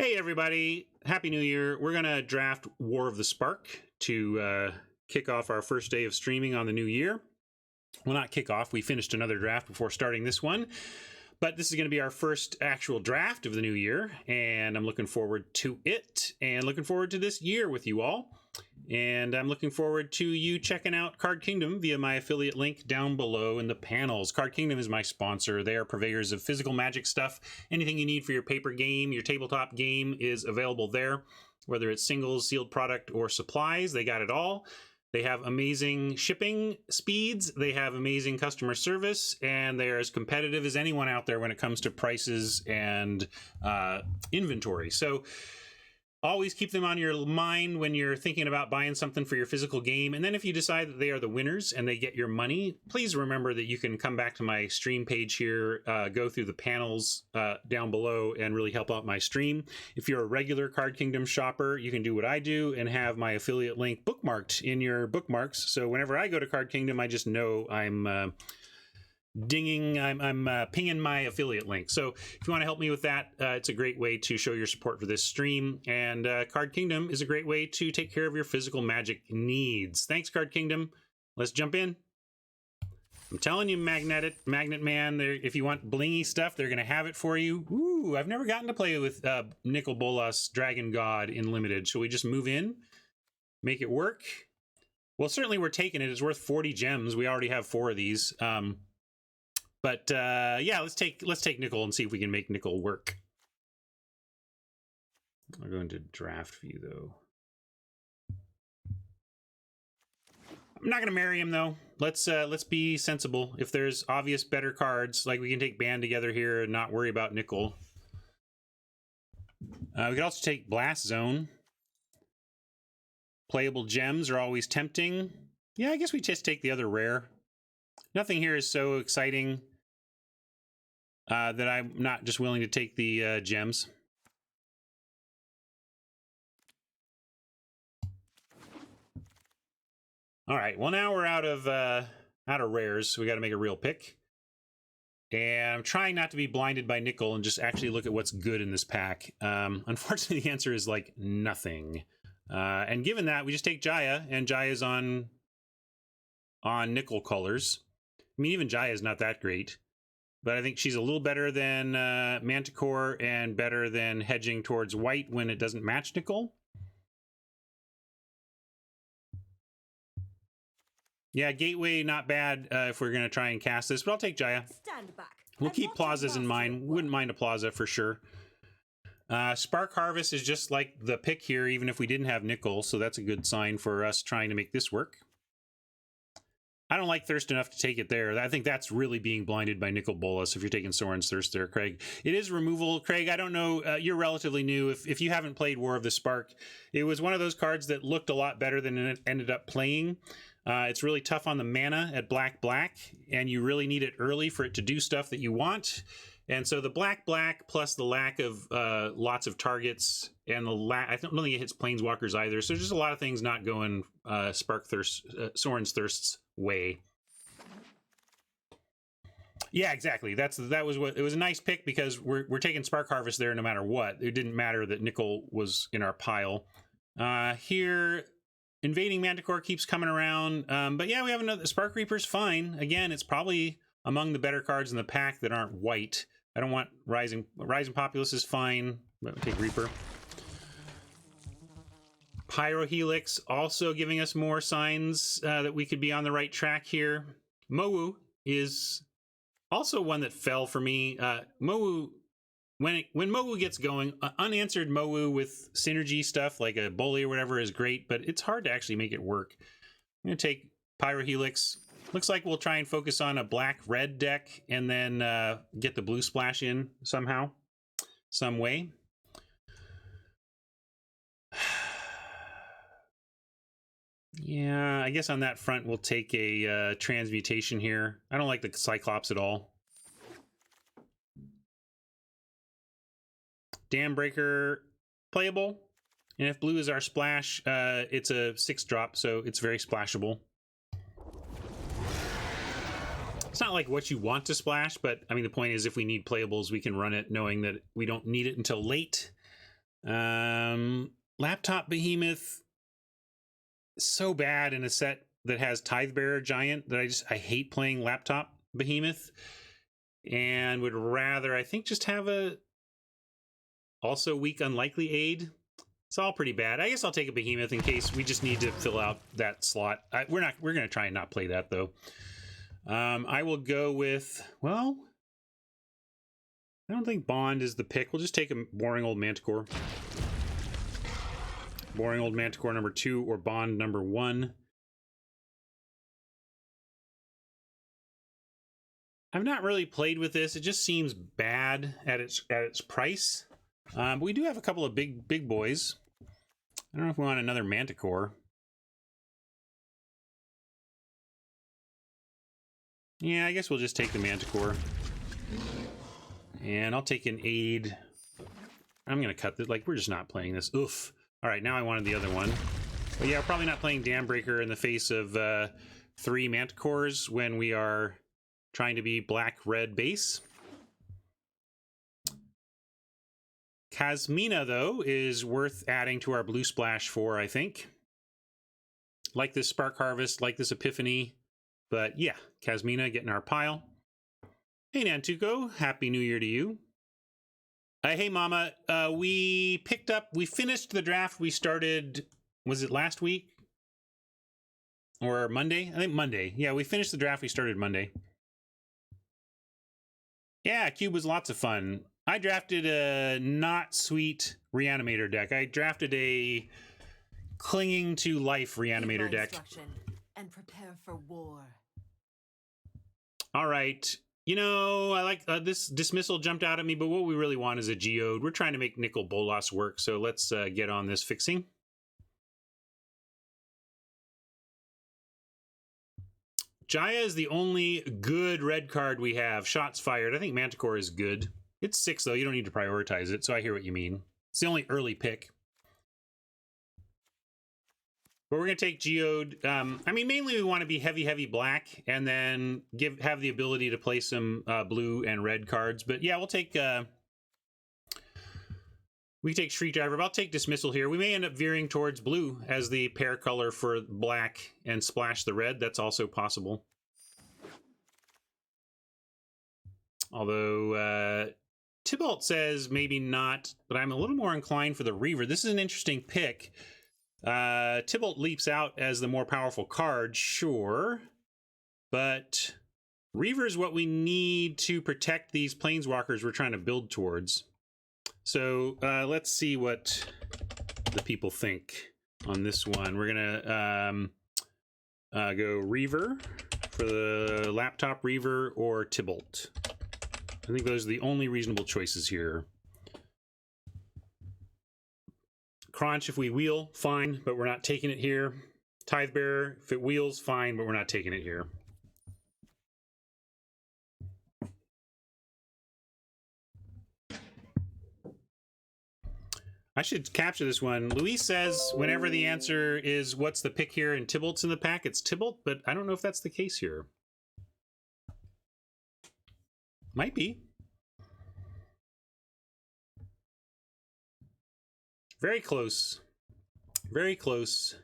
Hey everybody, Happy New Year. We're going to draft War of the Spark to kick off our first day of streaming on the new year. Well, not kick off, we finished another draft before starting this one. But this is going to be our first actual draft of the new year, and I'm looking forward to it, and looking forward to this year with you all. And I'm looking forward to you checking out Card Kingdom via my affiliate link down below in the panels. Card Kingdom is my sponsor. They are purveyors of physical magic stuff. Anything you need for your paper game, your tabletop game is available there. Whether it's singles, sealed product, or supplies, they got it all. They have amazing shipping speeds, they have amazing customer service, and they're as competitive as anyone out there when it comes to prices and inventory. So always keep them on your mind when you're thinking about buying something for your physical game. And then if you decide that they are the winners and they get your money, please remember that you can come back to my stream page here, go through the panels down below and really help out my stream. If you're a regular Card Kingdom shopper, you can do what I do and have my affiliate link bookmarked in your bookmarks. So whenever I go to Card Kingdom, I just know I'm pinging my affiliate link. So if you want to help me with that, it's a great way to show your support for this stream. And Card Kingdom is a great way to take care of your physical magic needs. Thanks, Card Kingdom. Let's jump in. I'm telling you, Magnet Man, if you want blingy stuff, they're going to have it for you. Ooh, I've never gotten to play with Nicol Bolas, Dragon God in Limited. Shall we just move in? Make it work? Well, certainly we're taking it. It's worth 40 gems. We already have 4 of these. But yeah, let's take Nicol and see if we can make Nicol work. I'll go into draft view though. I'm not gonna marry him though. Let's be sensible. If there's obvious better cards, like we can take Band Together here and not worry about Nicol. We could also take Blast Zone. Playable gems are always tempting. Yeah, I guess we just take the other rare. Nothing here is so exciting that I'm not just willing to take the gems. All right, well now we're out of rares, so we got to make a real pick. And I'm trying not to be blinded by Nicol and just actually look at what's good in this pack. Unfortunately, the answer is like nothing. And given that, we just take Jaya, and Jaya's on Nicol colors. I mean, even Jaya is not that great. But I think she's a little better than Manticore and better than hedging towards white when it doesn't match Nicol. Yeah, Gateway, not bad if we're going to try and cast this, but I'll take Jaya. Stand back. We'll keep plazas in mind. Wouldn't mind a plaza for sure. Spark Harvest is just like the pick here, even if we didn't have Nicol, so that's a good sign for us trying to make this work. I don't like Thirst enough to take it there. I think that's really being blinded by Nicol Bolas if you're taking Sorin's Thirst there, Craig. It is removal. Craig, I don't know. You're relatively new. If you haven't played War of the Spark, it was one of those cards that looked a lot better than it ended up playing. It's really tough on the mana at black, and you really need it early for it to do stuff that you want. And so the black plus the lack of lots of targets and I don't think it hits planeswalkers either. So just a lot of things not going Sorin's Thirst's way. Yeah, exactly. That was what it was. A nice pick because we're taking Spark Harvest there no matter what. It didn't matter that Nicol was in our pile. Here, Invading Manticore keeps coming around. But yeah, we have another Spark Reaper's fine. Again, it's probably among the better cards in the pack that aren't white. I don't want Rising Populace is fine. But we'll take Reaper. Pyrohelix also giving us more signs that we could be on the right track here. Mowu is also one that fell for me. Mowu, when Mowu gets going, unanswered Mowu with synergy stuff like a Bully or whatever is great, but it's hard to actually make it work. I'm going to take Pyrohelix. Looks like we'll try and focus on a black-red deck and then get the blue splash in somehow, some way. Yeah, I guess on that front we'll take a transmutation here. I don't like the Cyclops at all. Dam Breaker playable, and if blue is our splash, it's a 6-drop, so it's very splashable. It's not like what you want to splash, but I mean, the point is if we need playables, we can run it knowing that we don't need it until late. Laptop Behemoth, so bad in a set that has Tidebearer Giant that I hate playing Laptop Behemoth, and would rather, I think, just have a also weak Unlikely Aid. It's all pretty bad. I guess I'll take a Behemoth in case we just need to fill out that slot. We're gonna try and not play that though. I will go with, well, I don't think Bond is the pick. We'll just take a Boring Old Manticore. Boring Old Manticore number 2 or Bond number 1. I've not really played with this. It just seems bad at its price. But we do have a couple of big boys. I don't know if we want another Manticore. Yeah, I guess we'll just take the Manticore. And I'll take an Aid. I'm going to cut this. Like, we're just not playing this. Oof. All right, now I wanted the other one. But yeah, we're probably not playing Dambreaker in the face of 3 Manticores when we are trying to be black-red base. Kasmina, though, is worth adding to our blue splash for, I think. Like this Spark Harvest, like this Epiphany. But yeah, Kasmina getting our pile. Hey, Nantuko, Happy New Year to you. Hey, Mama, we finished the draft we started, was it last week? Or Monday? I think Monday. Yeah, we finished the draft we started Monday. Yeah, Cube was lots of fun. I drafted a not sweet Reanimator deck. I drafted a Clinging to Life Reanimator deck. And prepare for war. All right. You know, I like this dismissal jumped out at me, but what we really want is a Geode. We're trying to make Nicol Bolas work, so let's get on this fixing. Jaya is the only good red card we have. Shots fired. I think Manticore is good. It's 6, though. You don't need to prioritize it, so I hear what you mean. It's the only early pick. But we're going to take Geode. I mean, mainly we want to be heavy black, and then have the ability to play some blue and red cards. But yeah, we'll take... we take Shriek Driver, but I'll take Dismissal here. We may end up veering towards blue as the pair color for black and splash the red. That's also possible. Although Tybalt says maybe not, but I'm a little more inclined for the Reaver. This is an interesting pick. Tybalt leaps out as the more powerful card, sure. But Reaver is what we need to protect these Planeswalkers we're trying to build towards. So let's see what the people think on this one. We're going to go Reaver for the Laptop Reaver or Tybalt. I think those are the only reasonable choices here. Crunch, if we wheel, fine, but we're not taking it here. Tidebearer, if it wheels, fine, but we're not taking it here. I should capture this one. Luis says whenever the answer is what's the pick here and Tybalt's in the pack, it's Tybalt, but I don't know if that's the case here. Might be. Very close. Very close.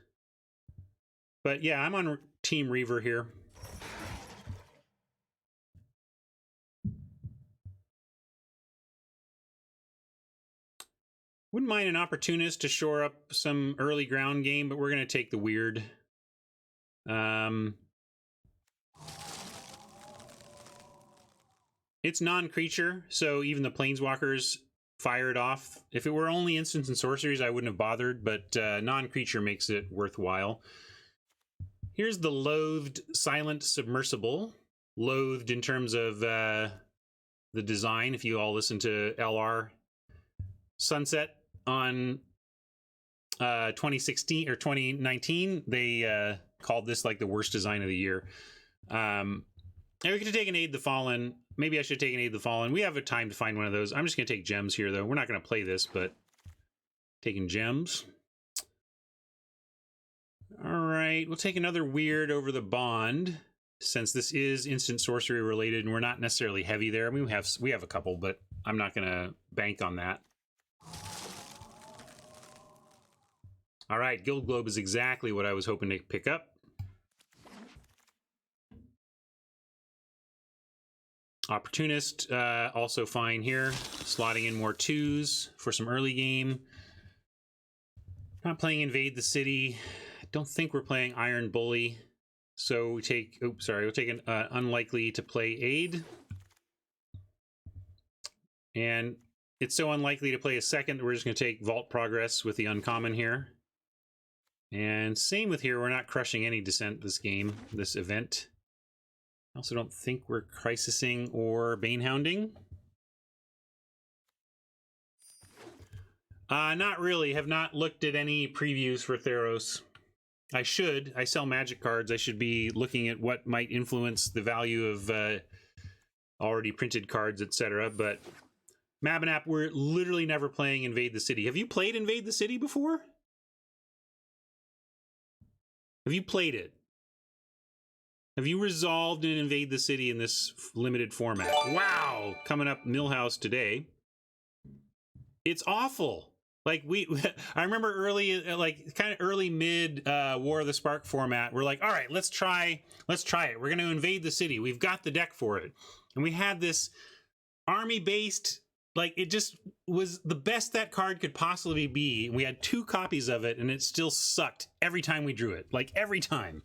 But yeah, I'm on Team Reaver here. Wouldn't mind an Opportunist to shore up some early ground game, but we're going to take the Weird. It's non-creature, so even the Planeswalkers fire it off. If it were only instants and sorceries, I wouldn't have bothered, but non-creature makes it worthwhile. Here's the Loathed Silent Submersible. Loathed in terms of the design. If you all listen to LR Sunset on 2016 or 2019, they called this like the worst design of the year. And we could take an Aid the Fallen. Maybe I should take an Aid the Fallen. We have a time to find one of those. I'm just going to take gems here, though. We're not going to play this, but taking gems. All right, we'll take another Weird over the Bond, since this is instant sorcery related, and we're not necessarily heavy there. I mean, we have a couple, but I'm not going to bank on that. All right, Guild Globe is exactly what I was hoping to pick up. Opportunist, also fine here. Slotting in more 2s for some early game. Not playing Invade the City. I don't think we're playing Iron Bully. So we take, oops, sorry, we'll take an unlikely to play Aid. And it's so unlikely to play a second that we're just going to take Vault Progress with the uncommon here. And same with here, we're not crushing any Descent this game, this event. I also don't think we're Crisising or Banehounding. Not really. Have not looked at any previews for Theros. I should. I sell Magic cards. I should be looking at what might influence the value of already printed cards, etc. But Mabinap, we're literally never playing Invade the City. Have you played Invade the City before? Have you played it? Have you resolved and Invade the City in this limited format? Wow! Coming up Millhouse today. It's awful. Like I remember early, like kind of early mid War of the Spark format. We're like, all right, let's try it. We're going to invade the city. We've got the deck for it. And we had this army-based, like it just was the best that card could possibly be. We had 2 copies of it and it still sucked every time we drew it. Like every time.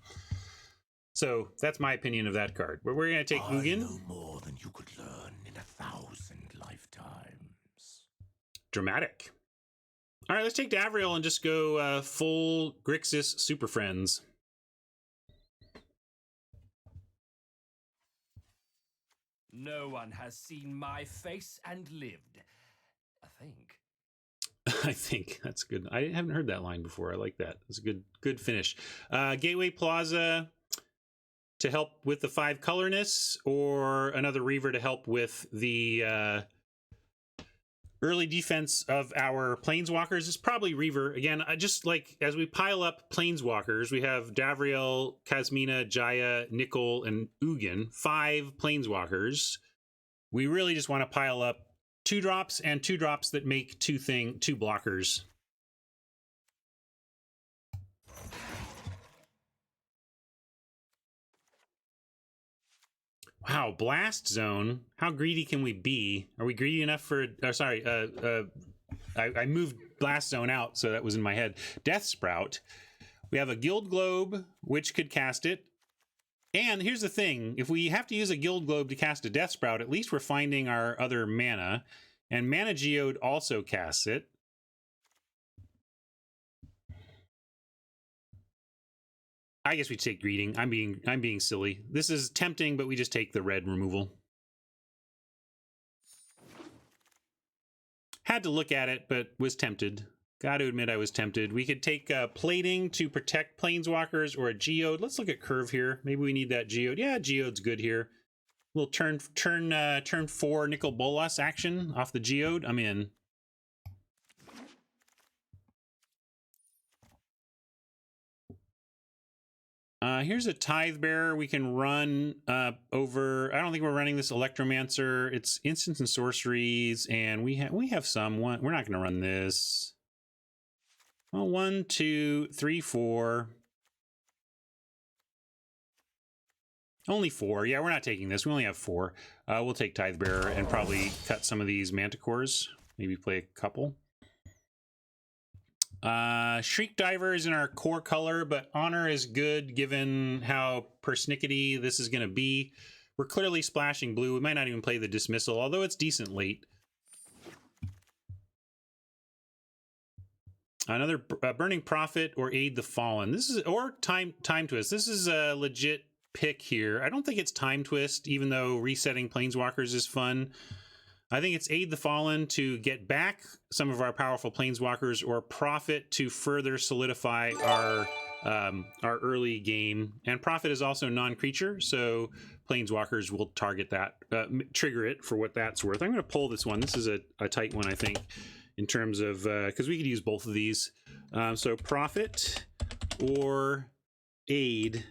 So that's my opinion of that card. But we're going to take Ugin. I know more than you could learn in 1,000 lifetimes. Dramatic. All right, let's take Davriel and just go full Grixis Super Friends. No one has seen my face and lived, I think. I think that's good. I haven't heard that line before. I like that. It's a good finish. Gateway Plaza to help with the 5 colorness, or another Reaver to help with the early defense of our Planeswalkers. Is probably Reaver. Again, I just like, as we pile up Planeswalkers, we have Davriel, Kasmina, Jaya, Nicol, and Ugin. 5 Planeswalkers. We really just want to pile up 2-drops and 2-drops that make 2 blockers. Wow, Blast Zone. How greedy can we be? Are we greedy enough for... I moved Blast Zone out, so that was in my head. Death Sprout. We have a Guild Globe, which could cast it. And here's the thing. If we have to use a Guild Globe to cast a Death Sprout, at least we're finding our other mana. And Mana Geode also casts it. I guess we take Greeting. I'm being silly. This is tempting, but we just take the red removal. Had to look at it, but was tempted. Got to admit I was tempted. We could take Plating to protect Planeswalkers, or a Geode. Let's look at Curve here. Maybe we need that Geode. Yeah, Geode's good here. Little turn 4 Nicol Bolas action off the Geode. I'm in. Here's a Tithe Bearer we can run over. I don't think we're running this Electromancer. It's instants and sorceries, and we have some. We're not going to run this. Well, 1, 2, 3, 4. Only 4. Yeah, we're not taking this. We only have 4. We'll take Tithe Bearer and probably cut some of these Manticores. Maybe play a couple. Shriek Diver is in our core color, but Honor is good given how persnickety this is going to be. We're clearly splashing blue. We might not even play the Dismissal, although it's decent late. Another Burning Prophet or Aid the Fallen. This is, or Time Twist. This is a legit pick here. I don't think it's Time Twist, even though resetting Planeswalkers is fun. I think it's Aid the Fallen to get back some of our powerful Planeswalkers, or Prophet to further solidify our early game. And Prophet is also non-creature, so Planeswalkers will target that, trigger it for what that's worth. I'm going to pull this one. This is a tight one, I think, in terms of, because we could use both of these. So Prophet or Aid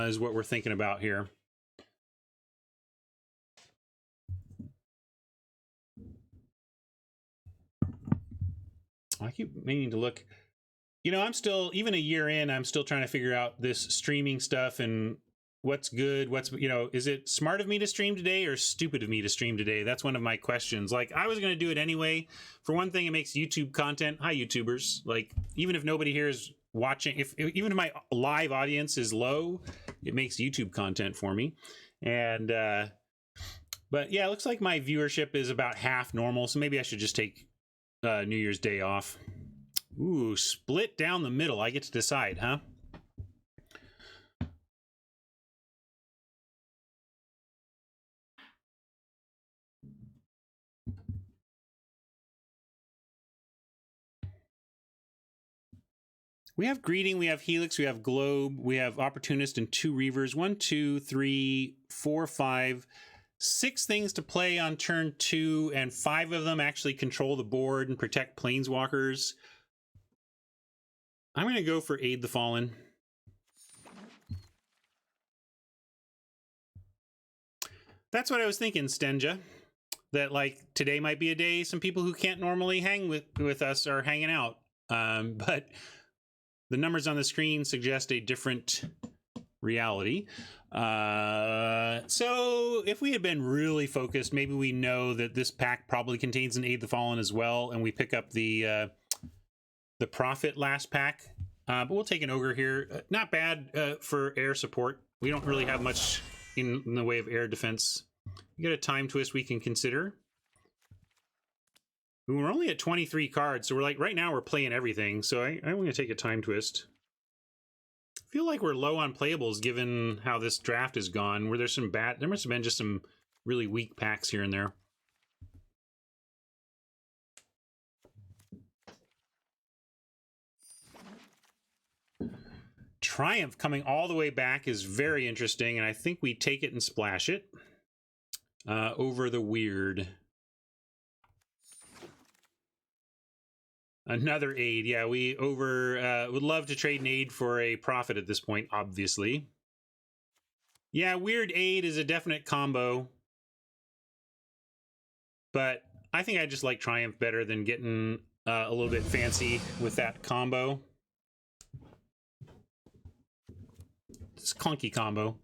is what we're thinking about here. I keep meaning to look. you know, I'm still, even a year in, I'm still trying to figure out this streaming stuff and what's good, what's, you know, is it smart of me to stream today or stupid of me to stream today? That's one of my questions. Like, I was going to do it anyway. For one thing, it makes YouTube content. Hi, YouTubers. Like, even if nobody here is watching, even if my live audience is low, it makes YouTube content for me. And, but yeah, it looks like my viewership is about half normal, so maybe I should just take New Year's Day off. Ooh, split down the middle. I get to decide, huh? We have Greeting, we have Helix, we have Globe, we have Opportunist, and 2 Reavers. 1, 2, 3, 4, 5, 6 things to play on turn 2, and 5 of them actually control the board and protect Planeswalkers. I'm going to go for Aid the Fallen. That's what I was thinking, Stenja. That, like, today might be a day some people who can't normally hang with us are hanging out. But the numbers on the screen suggest a different reality. So if we had been really focused, maybe we know that this pack probably contains an Aid the Fallen as well, and we pick up the Prophet last pack. But we'll take an Ogre here. Not bad for air support. We don't really have much in the way of air defense. We got a Time Twist we can consider. We're only at 23 cards, so we're like, right now we're playing everything, so I'm going to take a Time Twist. I feel like we're low on playables given how this draft has gone, where there's some bad, there must have been just some really weak packs here and there. Triumph coming all the way back is very interesting, and I think we take it and splash it over the Weird. Another Aid. Yeah, we would love to trade an Aid for a Prophet at this point, obviously. Yeah, Weird Aid is a definite combo. But I think I just like Triumph better than getting a little bit fancy with that combo. It's a clunky combo.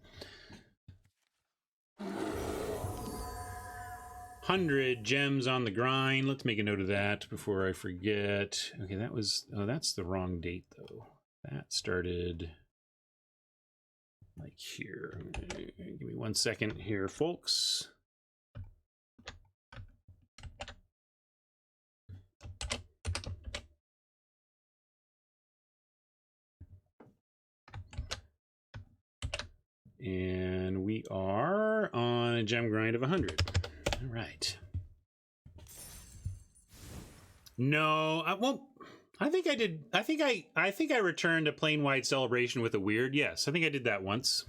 100 gems on the grind. Let's make a note of that before I forget. Okay, that was, oh, that's the wrong date though. That started like here. Give me 1 second here, folks. And we are on a gem grind of 100. All right. No, I won't. I think I did. I think I returned a Plane Wide Celebration with a Weird. Yes, I think I did that once.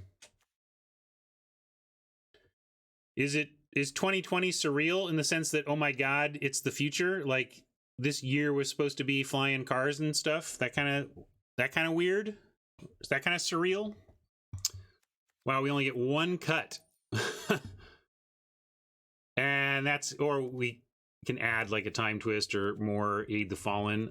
Is 2020 surreal in the sense that, oh my God, it's the future? Like this year was supposed to be flying cars and stuff. That kind of weird. Is that kind of surreal? Wow, we only get 1 cut. And that's, or we can add like a Time Twist or more Aid the Fallen.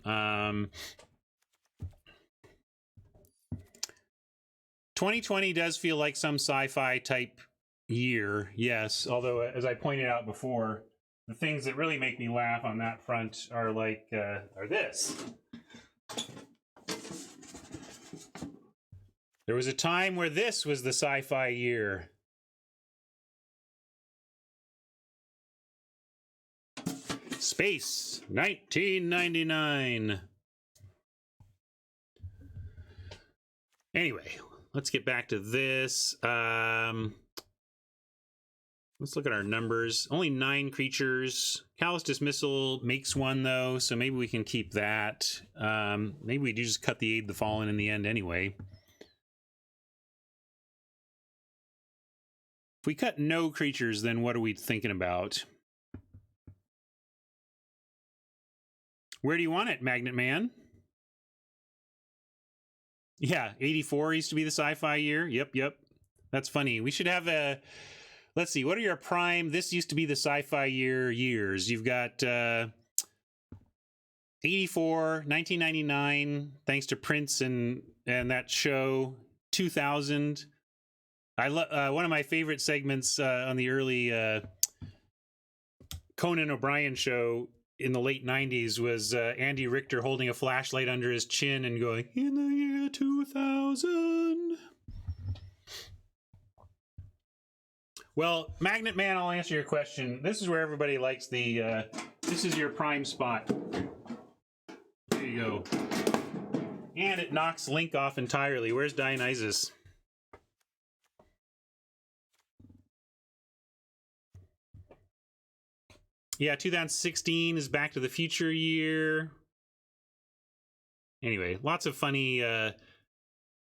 2020 does feel like some sci-fi type year, yes. Although, as I pointed out before, the things that really make me laugh on that front are like, are this. There was a time where this was the sci-fi year. Space, 1999. Anyway, let's get back to this. Let's look at our numbers. Only 9 creatures. Callous Dismissal makes 1, though, so maybe we can keep that. Maybe we do just cut the Aid the Fallen in the end anyway. If we cut no creatures, then what are we thinking about? Where do you want it, Magnet Man? Yeah, 84 used to be the sci-fi year. Yep. That's funny. We should have a... Let's see, what are your prime... This used to be the sci-fi years. You've got 84, 1999, thanks to Prince and that show. 2000. I love one of my favorite segments on the early Conan O'Brien show in the late 90s was Andy Richter holding a flashlight under his chin and going, "In the year 2000." Well, Magnet Man, I'll answer your question. This is where everybody likes the, this is your prime spot. There you go. And it knocks Link off entirely. Where's Dionysus? Yeah, 2016 is Back to the Future year. Anyway, lots of funny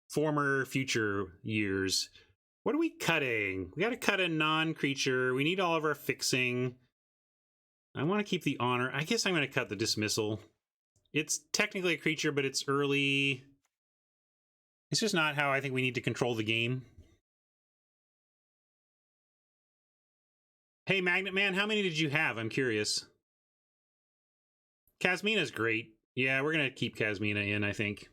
former future years. What are we cutting? We got to cut a non-creature. We need all of our fixing. I want to keep the honor. I guess I'm going to cut the dismissal. It's technically a creature, but it's early. It's just not how I think we need to control the game. Hey, Magnet Man, how many did you have? I'm curious. Kasmina's great. Yeah, we're going to keep Kasmina in, I think.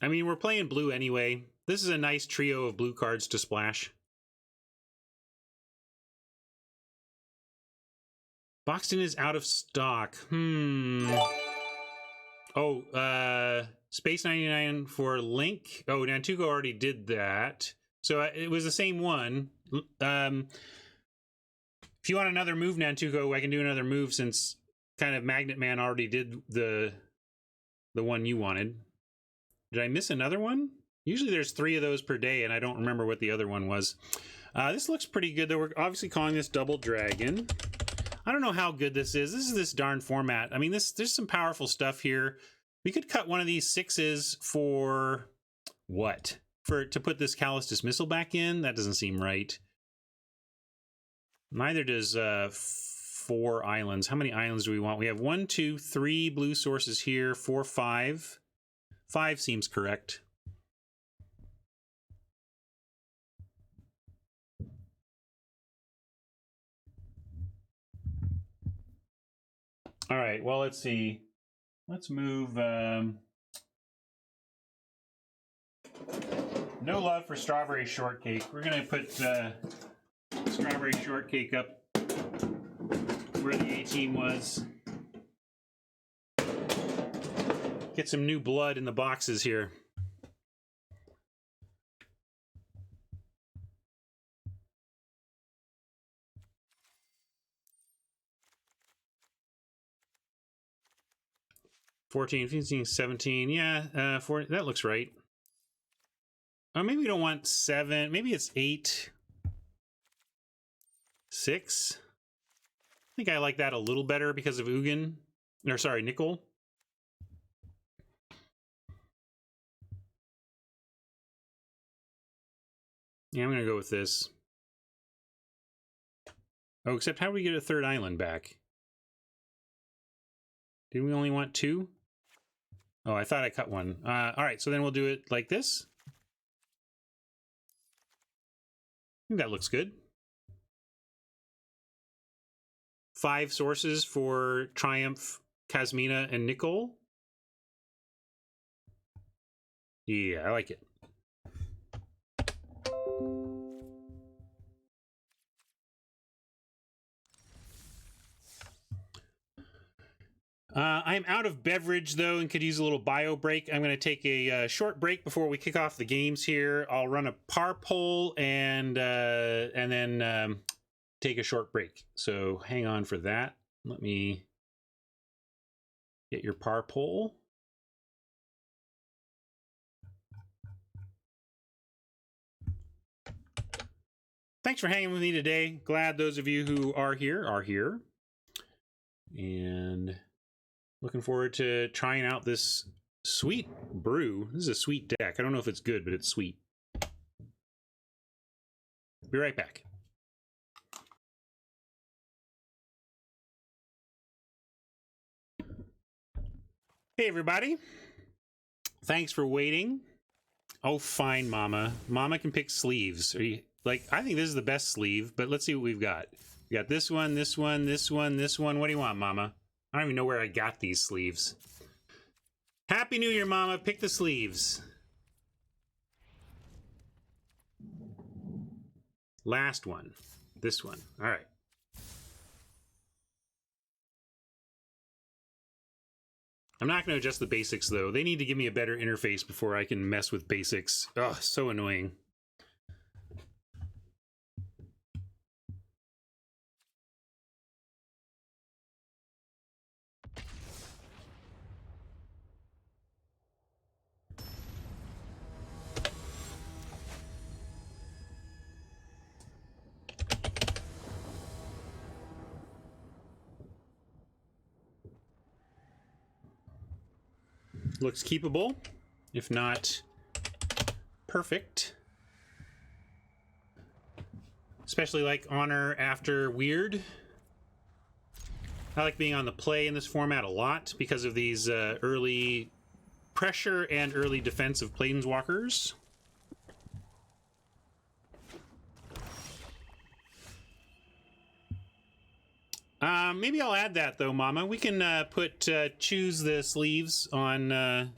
I mean, we're playing blue anyway. This is a nice trio of blue cards to splash. Boxton is out of stock. Oh, Space 99 for Link. Oh, Nantuko already did that. So it was the same one. If you want another move, Nantuko, I can do another move since kind of Magnet Man already did the one you wanted. Did I miss another one? Usually there's 3 of those per day, and I don't remember what the other one was. This looks pretty good, though. We're obviously calling this Double Dragon. I don't know how good this is. This is this darn format. I mean, there's some powerful stuff here. We could cut one of these 6s for what? To put this Callous Dismissal back in? That doesn't seem right. Neither does 4 islands. How many islands do we want? We have 1, 2, 3 blue sources here. 4, 5. 5 seems correct. All right, well, let's see. Let's move... no love for Strawberry Shortcake. We're going to put Strawberry Shortcake up where the A-team was. Get some new blood in the boxes here. $14, $15, $17. Yeah, 4, that looks right. Oh, maybe we don't want 7. Maybe it's 8. 6. I think I like that a little better because of Ugin. Or sorry, Nickel. Yeah, I'm going to go with this. Oh, except how do we get a 3rd island back? Did we only want 2? Oh, I thought I cut one. All right, so then we'll do it like this. I think that looks good. 5 sources for Triumph, Kasmina, and Nicol. Yeah, I like it. I'm out of beverage, though, and could use a little bio break. I'm going to take a short break before we kick off the games here. I'll run a par poll and then take a short break. So hang on for that. Let me get your par poll. Thanks for hanging with me today. Glad those of you who are here. And looking forward to trying out this sweet brew. This is a sweet deck. I don't know if it's good, but it's sweet. Be right back. Hey, everybody. Thanks for waiting. Oh, fine, Mama. Mama can pick sleeves. Are you like, I think this is the best sleeve, but let's see what we've got. We got this one, this one, this one, this one. What do you want, Mama? I don't even know where I got these sleeves. Happy New Year, Mama. Pick the sleeves. Last one. This one. All right. I'm not going to adjust the basics, though. They need to give me a better interface before I can mess with basics. Ugh, so annoying. Looks keepable, if not perfect. Especially like Honor after Weird. I like being on the play in this format a lot because of these early pressure and early defense of Planeswalkers. Maybe I'll add that though, Mama. We can choose the sleeves on the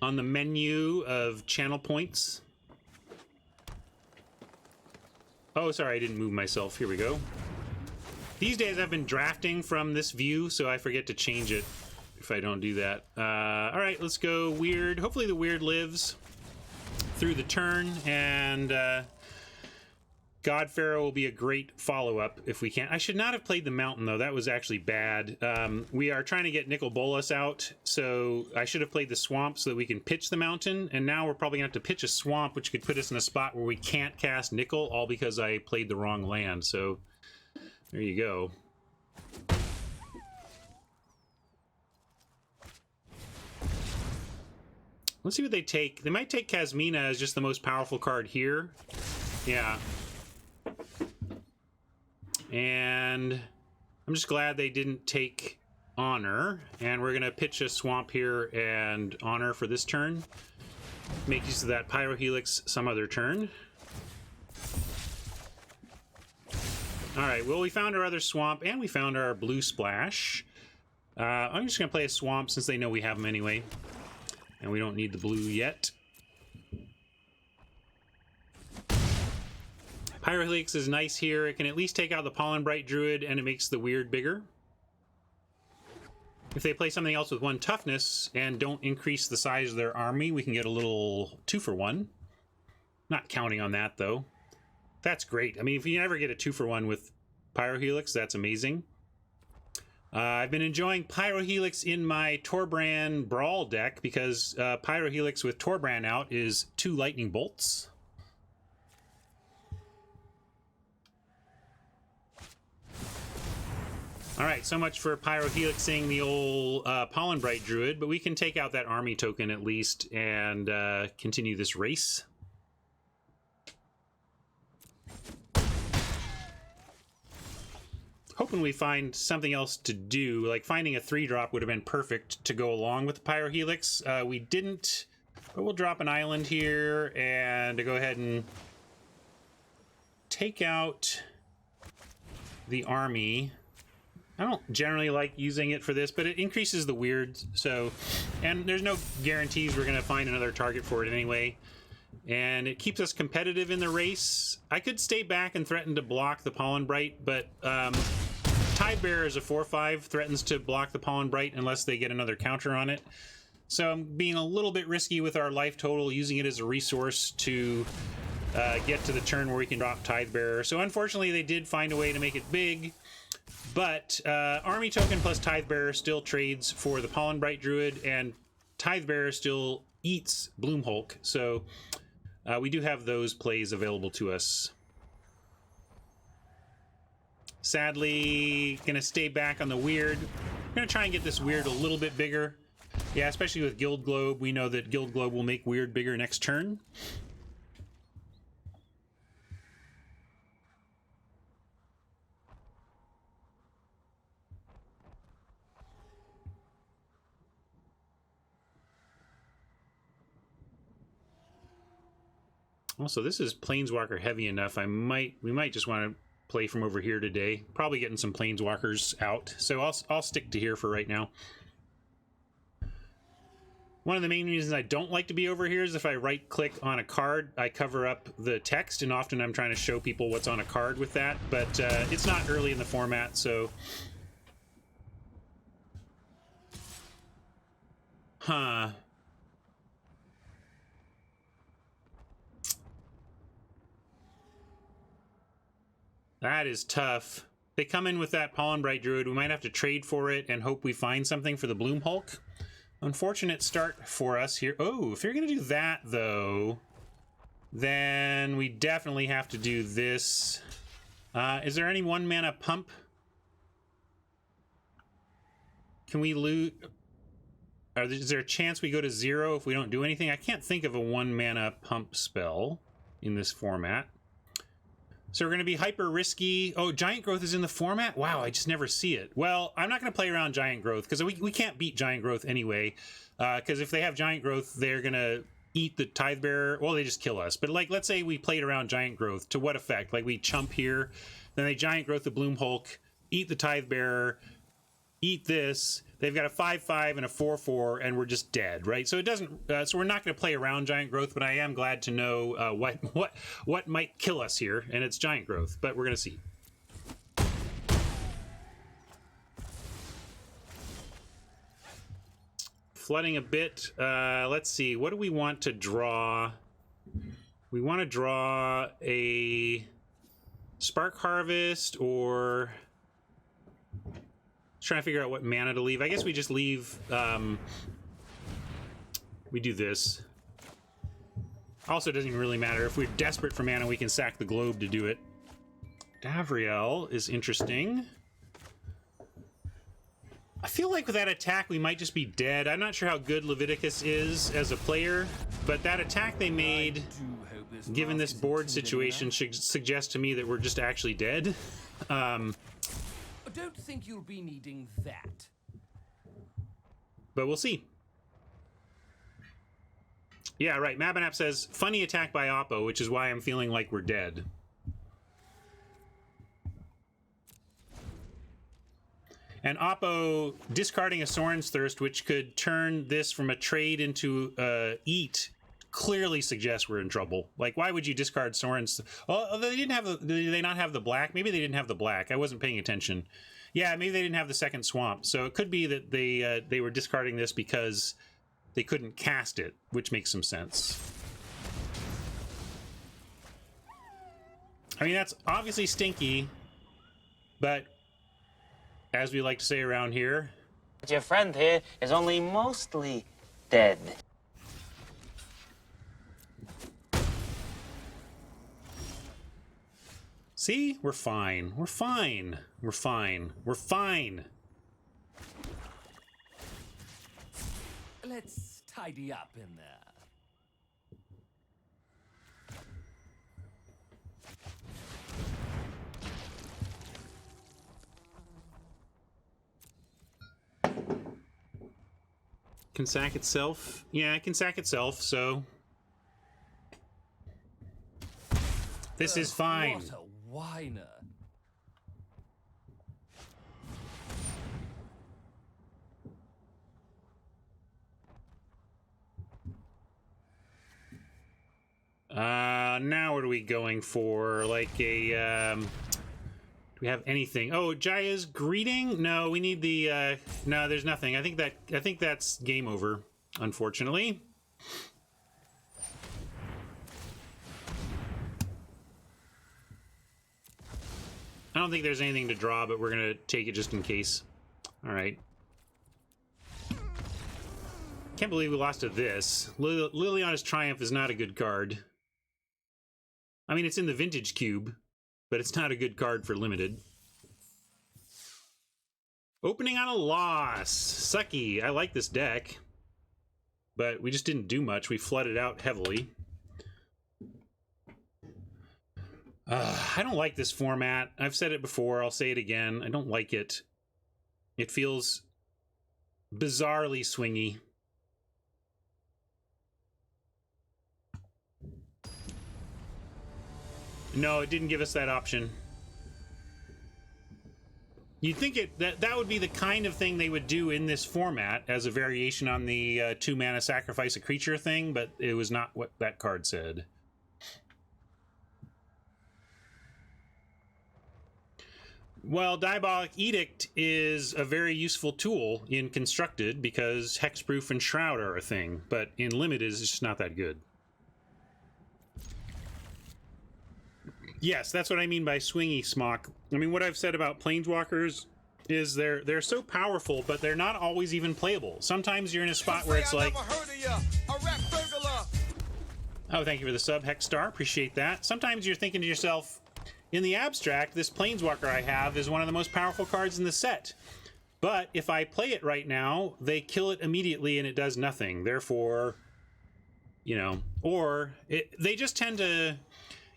menu of channel points. Oh, sorry, I didn't move myself. Here we go. These days I've been drafting from this view, so I forget to change it if I don't do that. All right, let's go Weird. Hopefully the Weird lives through the turn, and God Pharaoh will be a great follow-up if we can. I should not have played the Mountain, though. That was actually bad. We are trying to get Nicol Bolas out, so I should have played the Swamp so that we can pitch the Mountain, and now we're probably going to have to pitch a Swamp, which could put us in a spot where we can't cast Nicol, all because I played the wrong land, so there you go. Let's see what they take. They might take Kasmina as just the most powerful card here. Yeah. And I'm just glad they didn't take Honor. And we're going to pitch a Swamp here and Honor for this turn. Make use of that Pyrohelix some other turn. Alright, well, we found our other Swamp, and we found our blue Splash. I'm just going to play a Swamp since they know we have them anyway. And we don't need the blue yet. Pyrohelix is nice here. It can at least take out the Pollen Bright Druid, and it makes the Weird bigger. If they play something else with 1 toughness and don't increase the size of their army, we can get a little 2-for-1. Not counting on that, though. That's great. I mean, if you ever get a 2-for-1 with Pyrohelix, that's amazing. I've been enjoying Pyrohelix in my Torbrand Brawl deck because Pyrohelix with Torbrand out is 2 Lightning Bolts. Alright, so much for Pyrohelixing the old Pollen Bright Druid, but we can take out that army token at least and continue this race. Hoping we find something else to do, like finding a 3-drop would have been perfect to go along with the Pyrohelix. We didn't, but we'll drop an island here and to go ahead and take out the army. I don't generally like using it for this, but it increases the Weird, so... And there's no guarantees we're going to find another target for it anyway. And it keeps us competitive in the race. I could stay back and threaten to block the Pollen Bright, but Tidebearer is a 4/5, threatens to block the Pollen Bright unless they get another counter on it. So I'm being a little bit risky with our life total, using it as a resource to get to the turn where we can drop Tidebearer. So unfortunately, they did find a way to make it big. But Army Token plus Tidebearer still trades for the Pollen Bright Druid, and Tidebearer still eats Bloomhulk, so we do have those plays available to us. Sadly, gonna stay back on the Weird. I'm gonna try and get this Weird a little bit bigger. Yeah, especially with Guild Globe, we know that Guild Globe will make Weird bigger next turn. Also, this is Planeswalker heavy enough. We might just want to play from over here today. Probably getting some Planeswalkers out. So I'll stick to here for right now. One of the main reasons I don't like to be over here is if I right-click on a card, I cover up the text, and often I'm trying to show people what's on a card with that, but it's not early in the format, so... Huh. That is tough. They come in with that Pollen Bright Druid. We might have to trade for it and hope we find something for the Bloom Hulk. Unfortunate start for us here. Oh, if you're going to do that, though, then we definitely have to do this. Is there any 1-mana pump? Can we loot? Is there a chance we go to 0 if we don't do anything? I can't think of a 1-mana pump spell in this format. So we're going to be hyper risky. Oh, Giant Growth is in the format? Wow, I just never see it. Well, I'm not going to play around Giant Growth because we can't beat Giant Growth anyway. Because if they have Giant Growth, they're going to eat the Tithe Bearer. Well, they just kill us. But like, let's say we played around Giant Growth. To what effect? Like we chump here, then they Giant Growth the Bloom Hulk, eat the Tithe Bearer, eat this. They've got a 5/5 and a 4/4, and we're just dead, right? So it doesn't. So we're not going to play around Giant Growth, but I am glad to know what might kill us here, and it's Giant Growth. But we're going to see. Flooding a bit. Let's see. What do we want to draw? We want to draw a Spark Harvest or. Trying to figure out what mana to leave. I guess we just leave, we do this. Also, it doesn't even really matter. If we're desperate for mana, we can sack the globe to do it. Davriel is interesting. I feel like with that attack, we might just be dead. I'm not sure how good Leviticus is as a player, but that attack they made, given this board situation, should suggest to me that we're just actually dead. I don't think you'll be needing that. But we'll see. Yeah, right. Mabinap says, funny attack by Oppo, which is why I'm feeling like we're dead. And Oppo discarding a Sorin's Thirst, which could turn this from a trade into eat, clearly suggests we're in trouble. Like, why would you discard Sorin's? Oh, they didn't have the. Did they not have the black? Maybe they didn't have the black. I wasn't paying attention. Yeah, maybe they didn't have the second swamp. So it could be that they were discarding this because they couldn't cast it, which makes some sense. I mean, that's obviously stinky, but as we like to say around here, your friend here is only mostly dead. see, we're fine. We're fine. We're fine. We're fine. Let's tidy up in there. Can sack itself? Yeah, it can sack itself, so... This is fine. What a whiner. Now what are we going for? Like a, do we have anything? Oh, Jaya's greeting? No, we need the, no, there's nothing. I think that's game over, unfortunately. I don't think there's anything to draw, but we're gonna take it just in case. All right. Can't believe we lost to this. Liliana's Triumph is not a good card. I mean, it's in the Vintage Cube, but it's not a good card for Limited. Opening on a loss. Sucky. I like this deck, but we just didn't do much. We flooded out heavily. I don't like this format. I've said it before. I'll say it again. I don't like it. It feels bizarrely swingy. No, it didn't give us that option. You'd think that would be the kind of thing they would do in this format as a variation on the 2-mana sacrifice a creature thing, but it was not what that card said. Well, Diabolic Edict is a very useful tool in Constructed because Hexproof and Shroud are a thing, but in Limited it's just not that good. Yes, that's what I mean by swingy, Smock. I mean, what I've said about Planeswalkers is they're so powerful, but they're not always even playable. Sometimes you're in a spot where it's like... Oh, thank you for the sub, Hexstar. Appreciate that. Sometimes you're thinking to yourself, in the abstract, this Planeswalker I have is one of the most powerful cards in the set. But if I play it right now, they kill it immediately and it does nothing. Therefore, you know, or they just tend to...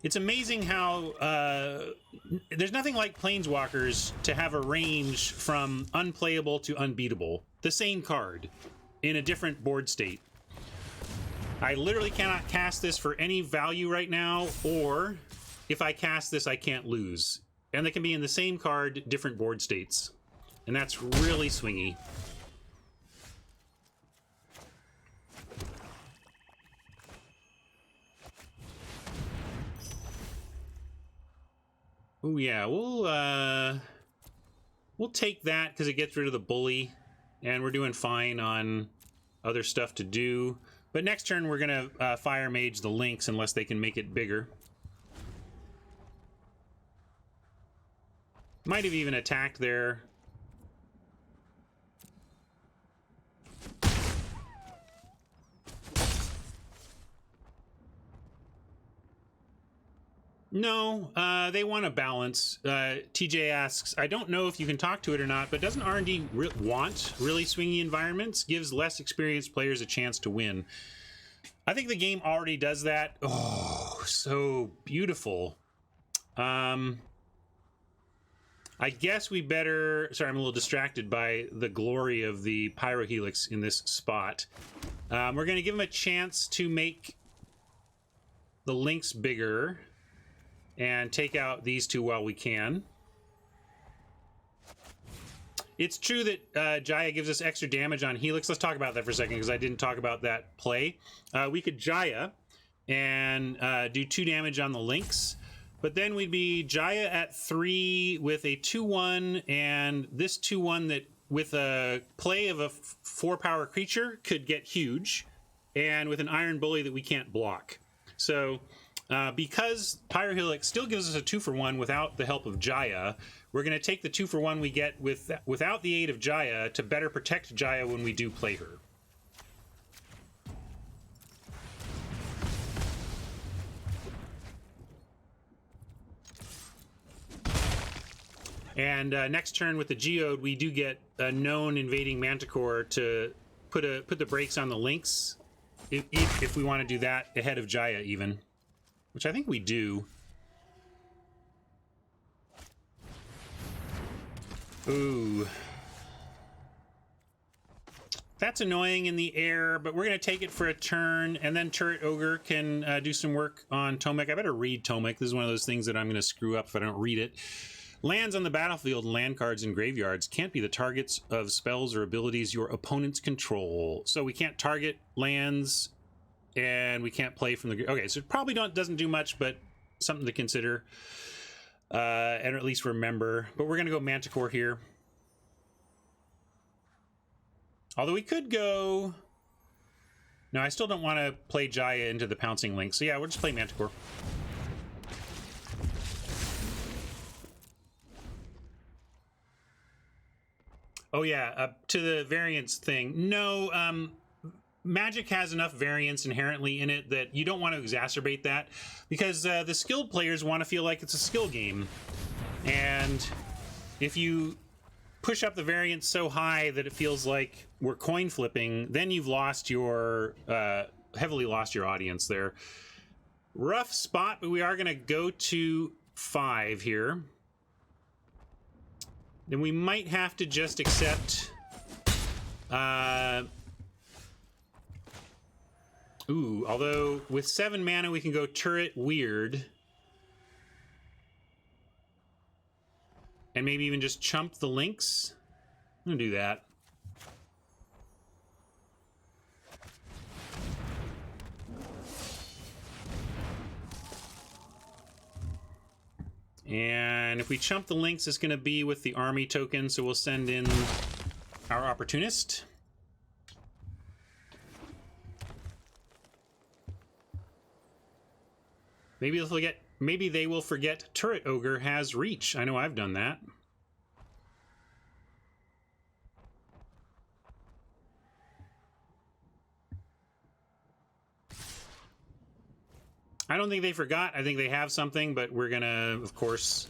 It's amazing how there's nothing like Planeswalkers to have a range from unplayable to unbeatable. The same card in a different board state. I literally cannot cast this for any value right now, or if I cast this, I can't lose. And they can be in the same card, different board states. And that's really swingy. Oh yeah, we'll take that because it gets rid of the bully, and we're doing fine on other stuff to do. But next turn we're gonna Fire Mage the Lynx unless they can make it bigger. Might have even attacked there. No, they want a balance. TJ asks, I don't know if you can talk to it or not, but doesn't R&D want really swingy environments? Gives less experienced players a chance to win. I think the game already does that. Oh, so beautiful. I guess we better... Sorry, I'm a little distracted by the glory of the Pyrohelix in this spot. We're going to give him a chance to make the Lynx bigger and take out these two while we can. It's true that Jaya gives us extra damage on Helix. Let's talk about that for a second because I didn't talk about that play. We could Jaya and do 2 damage on the Lynx, but then we'd be Jaya at 3 with a 2/1, and this 2/1 that with a play of a 4-power creature could get huge, and with an Iron Bully that we can't block. So because Pyrohelix still gives us a 2-for-1 without the help of Jaya, we're going to take the 2-for-1 we get without the aid of Jaya to better protect Jaya when we do play her. And next turn with the Geode, we do get a known invading Manticore to put the brakes on the Lynx, if we want to do that ahead of Jaya even. Which I think we do. Ooh. That's annoying in the air, but we're going to take it for a turn, and then Turret Ogre can do some work on Tomek. I better read Tomek. This is one of those things that I'm going to screw up if I don't read it. Lands on the battlefield, land cards, and graveyards can't be the targets of spells or abilities your opponents control. So we can't target lands, and we can't play from the... Okay, so it probably doesn't do much, but something to consider. And at least remember. But we're going to go Manticore here. Although we could go... No, I still don't want to play Jaya into the Pouncing Lynx. So yeah, we'll just play Manticore. Oh yeah, to the variance thing. No, Magic has enough variance inherently in it that you don't want to exacerbate that, because the skilled players want to feel like it's a skill game. And if you push up the variance so high that it feels like we're coin flipping, then you've lost your, heavily lost your audience there. Rough spot, but we are going to go to 5 here. Then we might have to just accept... Ooh, although with 7 mana we can go Turret Weird. and maybe even just chump the links. I'm gonna do that. And if we chump the links, it's going to be with the army token, so we'll send in our opportunist. Maybe they will forget Turret Ogre has reach. I know I've done that. I don't think they forgot. I think they have something, but we're gonna, of course,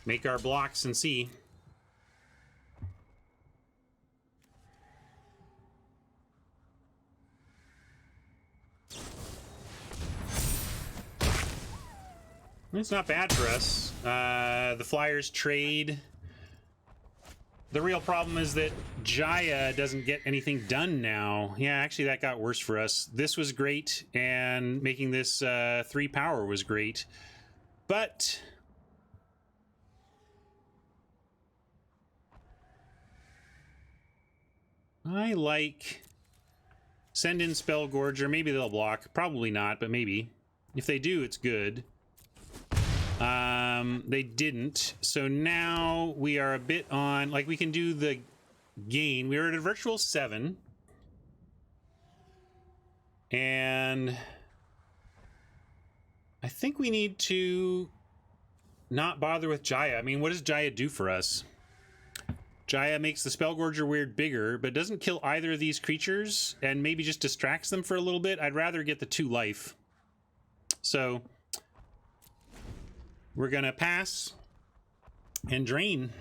make our blocks and see. It's not bad for us. The Flyers trade. The real problem is that Jaya doesn't get anything done now. Yeah, actually that got worse for us. This was great, and making this 3 power was great. But I like send in Spellgorger. Maybe they'll block. Probably not, but maybe. If they do, it's good. They didn't. So now we are a bit on, like, we can do the gain. We were at a virtual 7. And I think we need to not bother with Jaya. I mean, what does Jaya do for us? Jaya makes the Spellgorger weird bigger, but doesn't kill either of these creatures and maybe just distracts them for a little bit. I'd rather get the 2 life. So we're gonna pass and drain.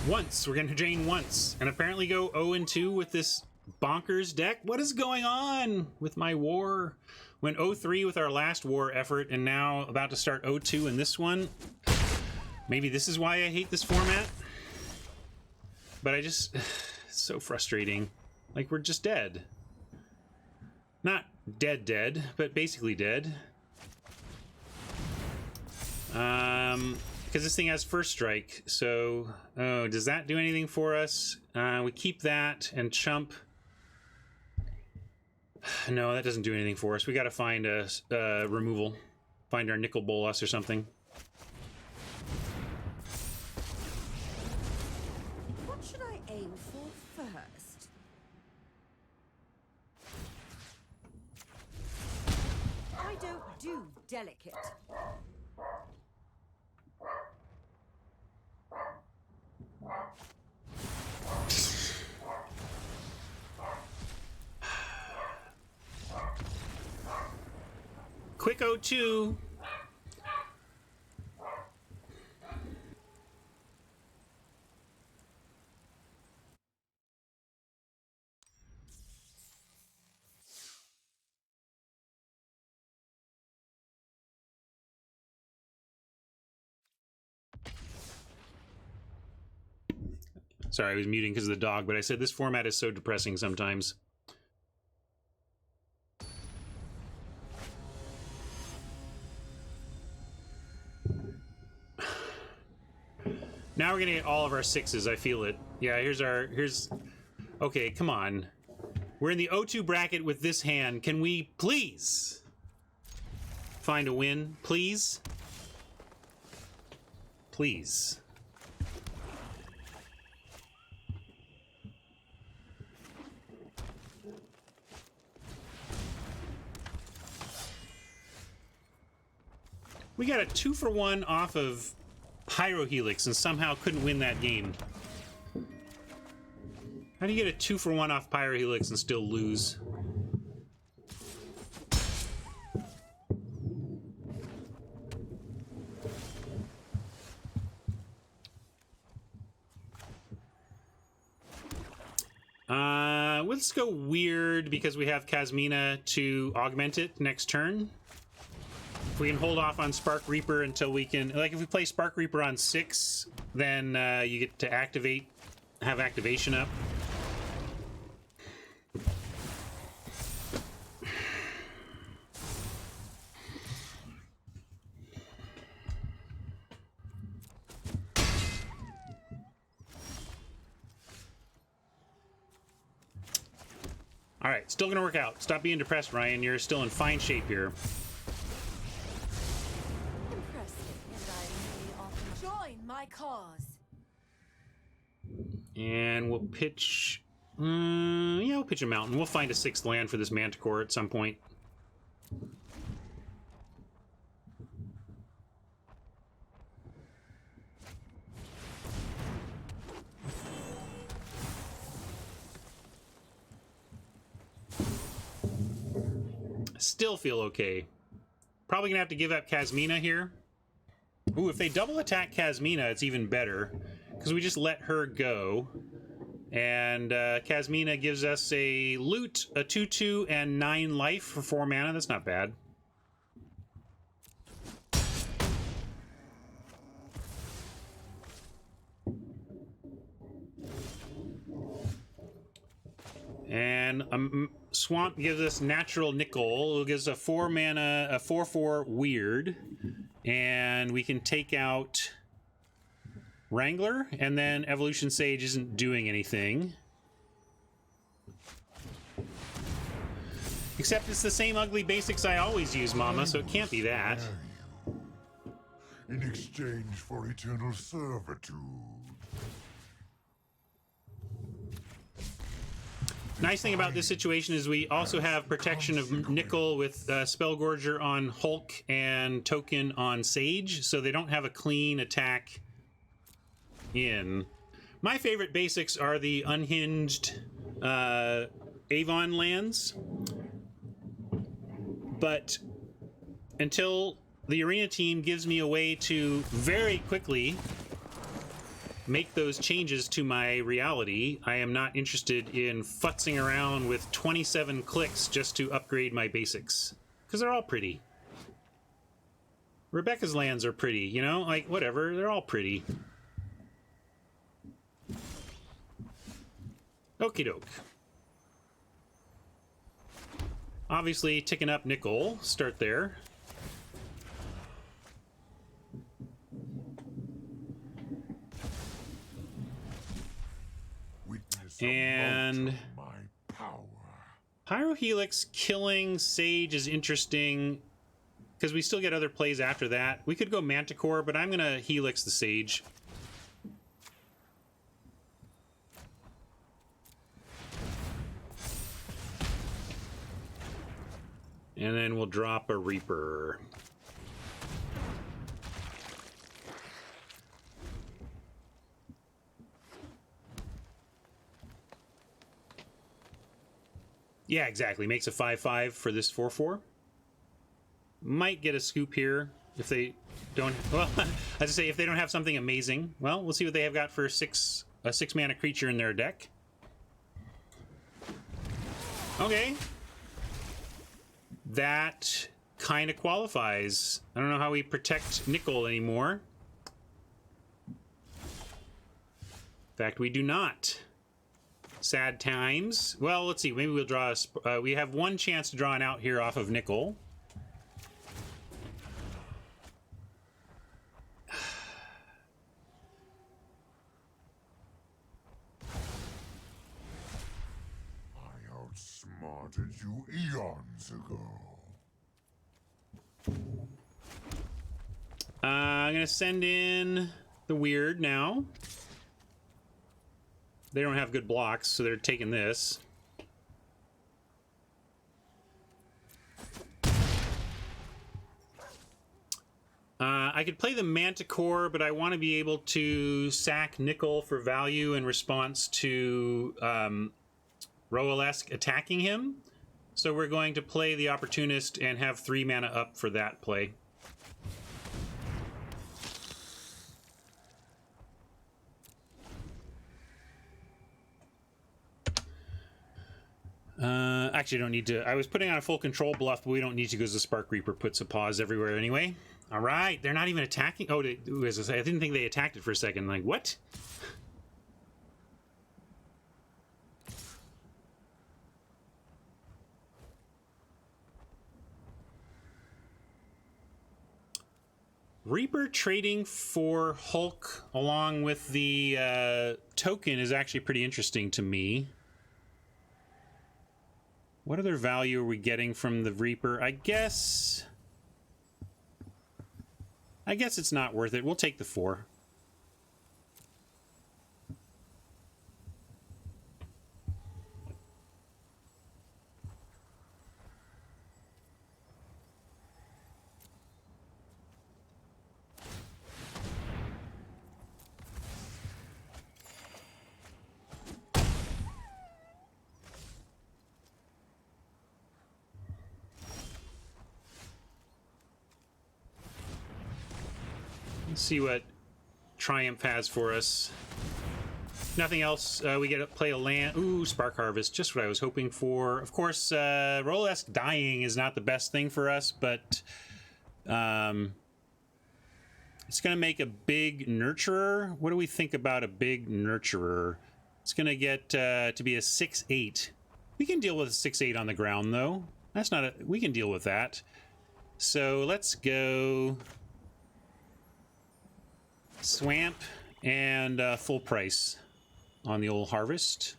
Once. We're gonna drain once. And apparently go 0-2 with this bonkers deck. What is going on with my war? Went 0-3 with our last war effort, and now about to start 0-2 in this one. Maybe this is why I hate this format. But I just... it's so frustrating. Like, we're just dead. Not dead, but basically dead. Because this thing has first strike, so... oh, does that do anything for us? We keep that and chump. No, that doesn't do anything for us. We gotta find a removal. Find our Nicol Bolas or something. What should I aim for first? I don't do delicate. Quick 0-2. Sorry, I was muting because of the dog, but I said this format is so depressing sometimes. Now we're gonna get all of our 6s, I feel it. Yeah, here's... okay, come on. We're in the 0-2 bracket with this hand. Can we please find a win? Please? Please. We got a 2-for-1 off of Pyrohelix and somehow couldn't win that game. How do you get a 2-for-1 off Pyrohelix and still lose? Let's go weird because we have Kasmina to augment it next turn. If we can hold off on Spark Reaper until we can... like, if we play Spark Reaper on 6, then you get to activate... have activation up. All right, still gonna work out. Stop being depressed, Ryan. You're still in fine shape here. Impressive, and I may often join my cause. And we'll pitch... yeah, we'll pitch a mountain. We'll find a 6th land for this Manticore at some point. Still feel okay. Probably gonna have to give up Kasmina here. Ooh, if they double attack Kasmina, it's even better. Because we just let her go. And Kasmina gives us a loot, a 2/2, and 9 life for 4 mana. That's not bad. And Swamp gives us natural nickel. It gives us a 4 mana, a 4/4 weird. And we can take out Wrangler, and then Evolution Sage isn't doing anything. Except it's the same ugly basics I always use, Mama, so it can't be that. In exchange for eternal servitude. Nice thing about this situation is we also have protection of Nickel with Spellgorger on Hulk and Token on Sage, so they don't have a clean attack in. My favorite basics are the unhinged Avon lands, but until the arena team gives me a way to very quickly make those changes to my reality, I am not interested in futzing around with 27 clicks just to upgrade my basics. Because they're all pretty. Rebecca's lands are pretty, you know? Like, whatever, they're all pretty. Okie doke. Obviously, ticking up Nickel. Start there. And Pyrohelix killing Sage is interesting because we still get other plays after that. We could go Manticore, but I'm going to Helix the Sage. And then we'll drop a Reaper. Yeah, exactly. Makes a 5/5 for this 4/4. Might get a scoop here if they don't. Well, as I say, if they don't have something amazing. Well, we'll see what they have got for a 6 mana creature in their deck. Okay. That kind of qualifies. I don't know how we protect Nickel anymore. In fact, we do not. Sad times. Well, let's see. Maybe we'll draw a... we have one chance to draw an out here off of Nickel. I outsmarted you eons ago. I'm going to send in the weird now. They don't have good blocks, so they're taking this. I could play the Manticore, but I want to be able to sack Nickel for value in response to Roalesk attacking him. So we're going to play the Opportunist and have 3 mana up for that play. Actually, I don't need to. I was putting on a full control bluff, but we don't need to because the Spark Reaper puts a pause everywhere anyway. All right, they're not even attacking. Oh, I didn't think they attacked it for a second. Like, what? Reaper trading for Hulk along with the token is actually pretty interesting to me. What other value are we getting from the Reaper? I guess it's not worth it. We'll take the 4. Let's see what Triumph has for us. Nothing else. We get to play a land. Ooh, Spark Harvest. Just what I was hoping for. Of course, Rolesk dying is not the best thing for us, but it's going to make a big Nurturer. What do we think about a big Nurturer? It's going to get to be a 6/8. We can deal with a 6/8 on the ground, though. That's not a... We can deal with that. So let's go... Swamp and full price on the old harvest.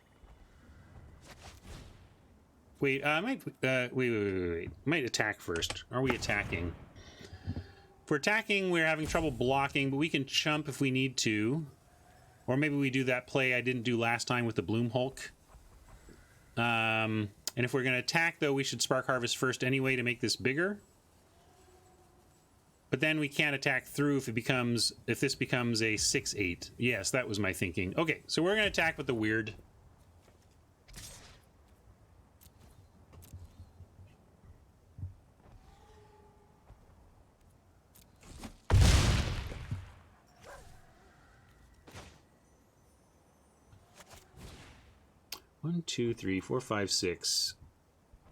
Wait, wait. Might attack first. Are we attacking? If we're attacking, we're having trouble blocking, but we can chump if we need to. Or maybe we do that play I didn't do last time with the Bloom Hulk. And if we're going to attack, though, we should Spark Harvest first anyway to make this bigger. But then we can't attack through if this becomes a 6/8. Yes, that was my thinking. Okay, so we're going to attack with the weird. One, two, three, four, five, six.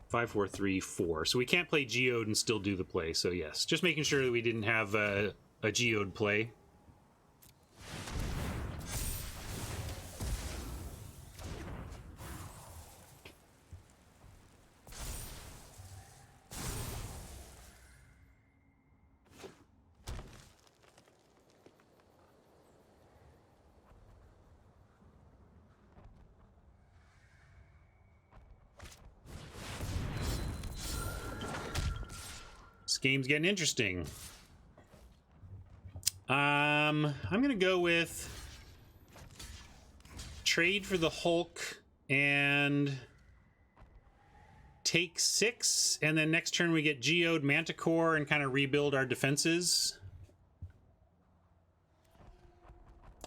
5, 4, 3, 4. So we can't play Geode and still do the play. So yes, just making sure that we didn't have a Geode play. This game's getting interesting. I'm gonna go with trade for the Hulk and take 6, and then next turn we get Geode, Manticore, and kind of rebuild our defenses.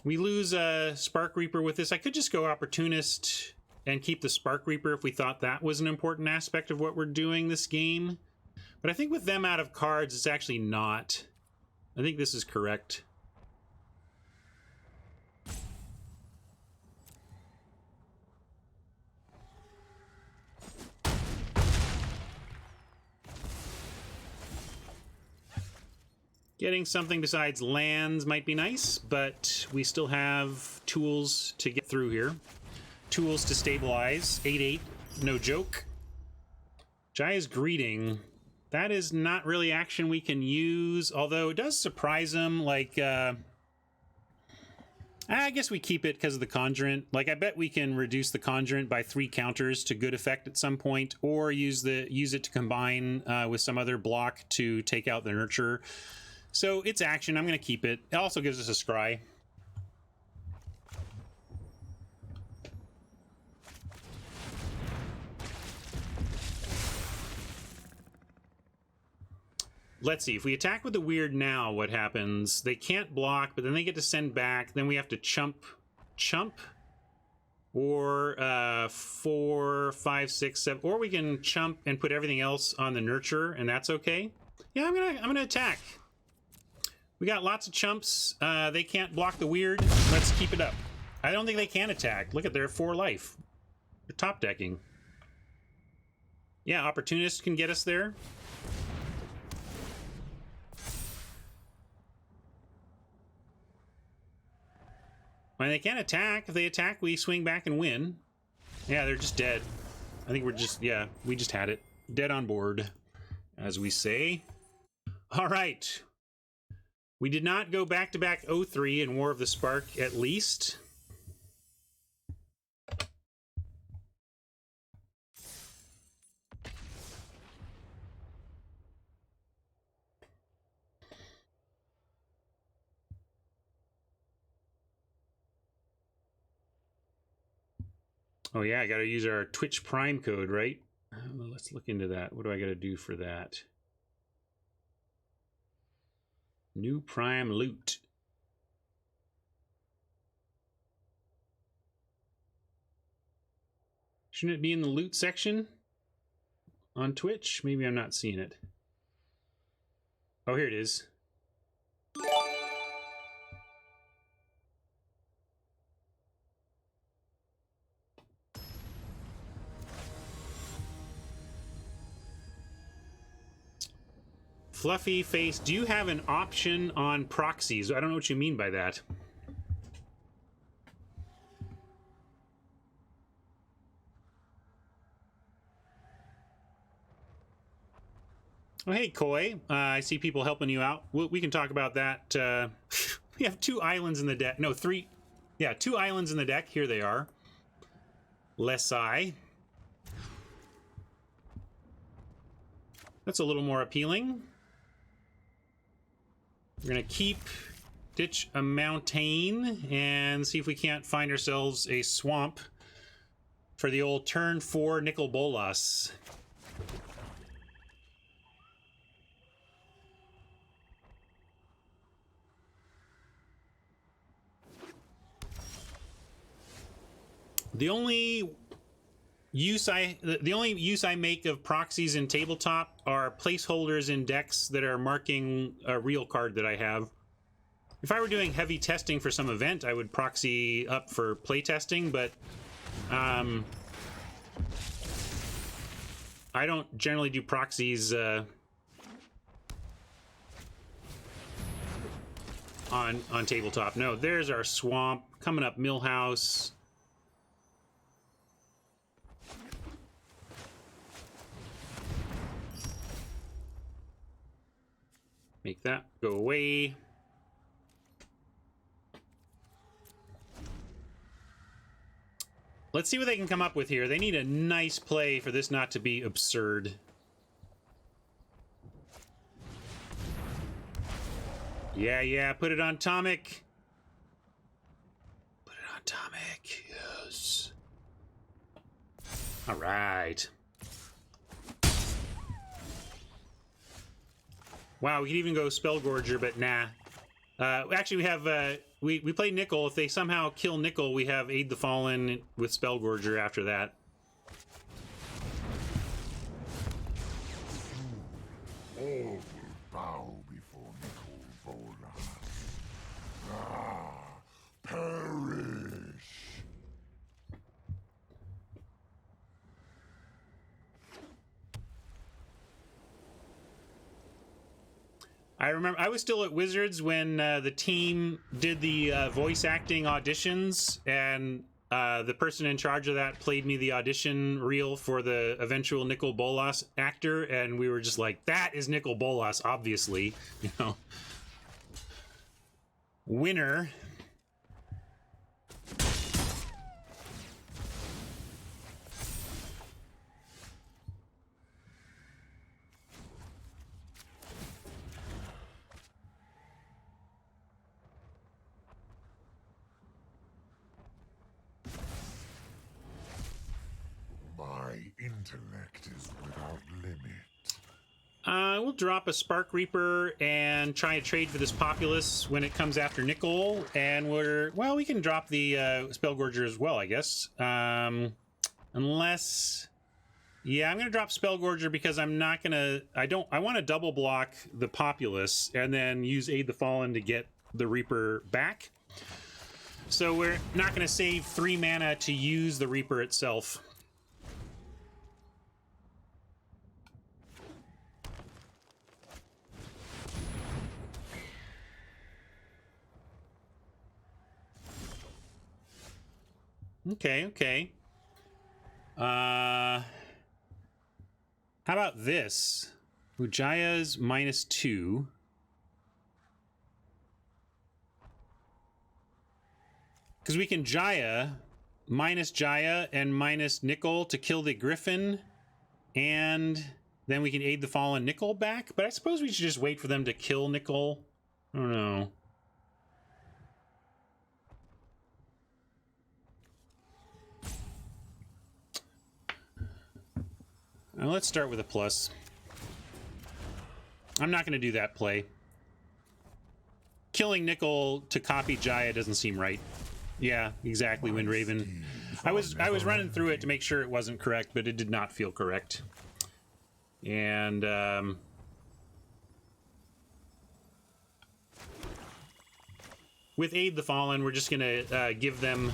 We lose a Spark Reaper with this. I could just go Opportunist and keep the Spark Reaper if we thought that was an important aspect of what we're doing this game. But I think with them out of cards, it's actually not. I think this is correct. Getting something besides lands might be nice, but we still have tools to get through here. Tools to stabilize. 8/8, no joke. Jaya's Greeting. That is not really action we can use, although it does surprise him. Like, I guess we keep it because of the Conjurant. Like, I bet we can reduce the Conjurant by 3 counters to good effect at some point, or use it to combine with some other block to take out the Nurturer. So it's action. I'm going to keep it. It also gives us a Scry. Let's see, if we attack with the weird now, what happens? They can't block, but then they get to send back. Then we have to chump, or 4, 5, 6, 7, or we can chump and put everything else on the Nurturer, and that's okay. Yeah, I'm gonna attack. We got lots of chumps. They can't block the weird. Let's keep it up. I don't think they can attack. Look at their 4 life. They're top decking. Yeah, Opportunist can get us there. I mean, they can't attack. If they attack, we swing back and win. Yeah, they're just dead. I think we're just, yeah, we just had it. Dead on board, as we say. All right. We did not go back-to-back 0-3 in War of the Spark, at least. Oh yeah, I gotta use our Twitch Prime code, right? Let's look into that. What do I gotta do for that? New Prime loot. Shouldn't it be in the loot section on Twitch? Maybe I'm not seeing it. Oh, here it is. Fluffy face, do you have an option on proxies? I don't know what you mean by that. Oh, hey, Koi. I see people helping you out. We can talk about that. We have 2 islands in the deck. No, 3. Yeah, 2 islands in the deck. Here they are. Lesai. That's a little more appealing. We're going to ditch a mountain and see if we can't find ourselves a swamp for the old turn 4 Nicol Bolas. The only use I make of proxies in tabletop are placeholders in decks that are marking a real card that I have. If I were doing heavy testing for some event, I would proxy up for playtesting, but I don't generally do proxies on tabletop. No, there's our swamp coming up Millhouse. Make that go away. Let's see what they can come up with here. They need a nice play for this not to be absurd. Yeah, put it on Tomic. Put it on Tomic, yes. All right. Wow, we could even go Spellgorger, but nah. Actually, we have we play Nicol. If they somehow kill Nicol, we have Aid the Fallen with Spellgorger after that. All will bow before Nicol Bolas. Perish! I remember I was still at Wizards when the team did the voice acting auditions, and the person in charge of that played me the audition reel for the eventual Nicol Bolas actor, and we were just like, that is Nicol Bolas, obviously, you know. Winner. My intellect is without limit. We'll drop a Spark Reaper and try to trade for this Populace when it comes after Nicol, and we can drop the Spellgorger as well, I guess. Unless... Yeah, I'm going to drop Spellgorger because I'm not going to... I want to double block the Populace and then use Aid the Fallen to get the Reaper back. So we're not going to save 3 mana to use the Reaper itself. Okay. How about this? Ujaya's -2. Because we can Jaya, minus Jaya, and minus Nicol to kill the Griffin, and then we can Aid the Fallen Nicol back. But I suppose we should just wait for them to kill Nicol. I don't know. Let's start with a plus. I'm not going to do that play. Killing Nickel to copy Jaya doesn't seem right. Yeah, exactly, Windraven. I was running through it to make sure it wasn't correct, but it did not feel correct. And with Aid the Fallen, we're just gonna give them.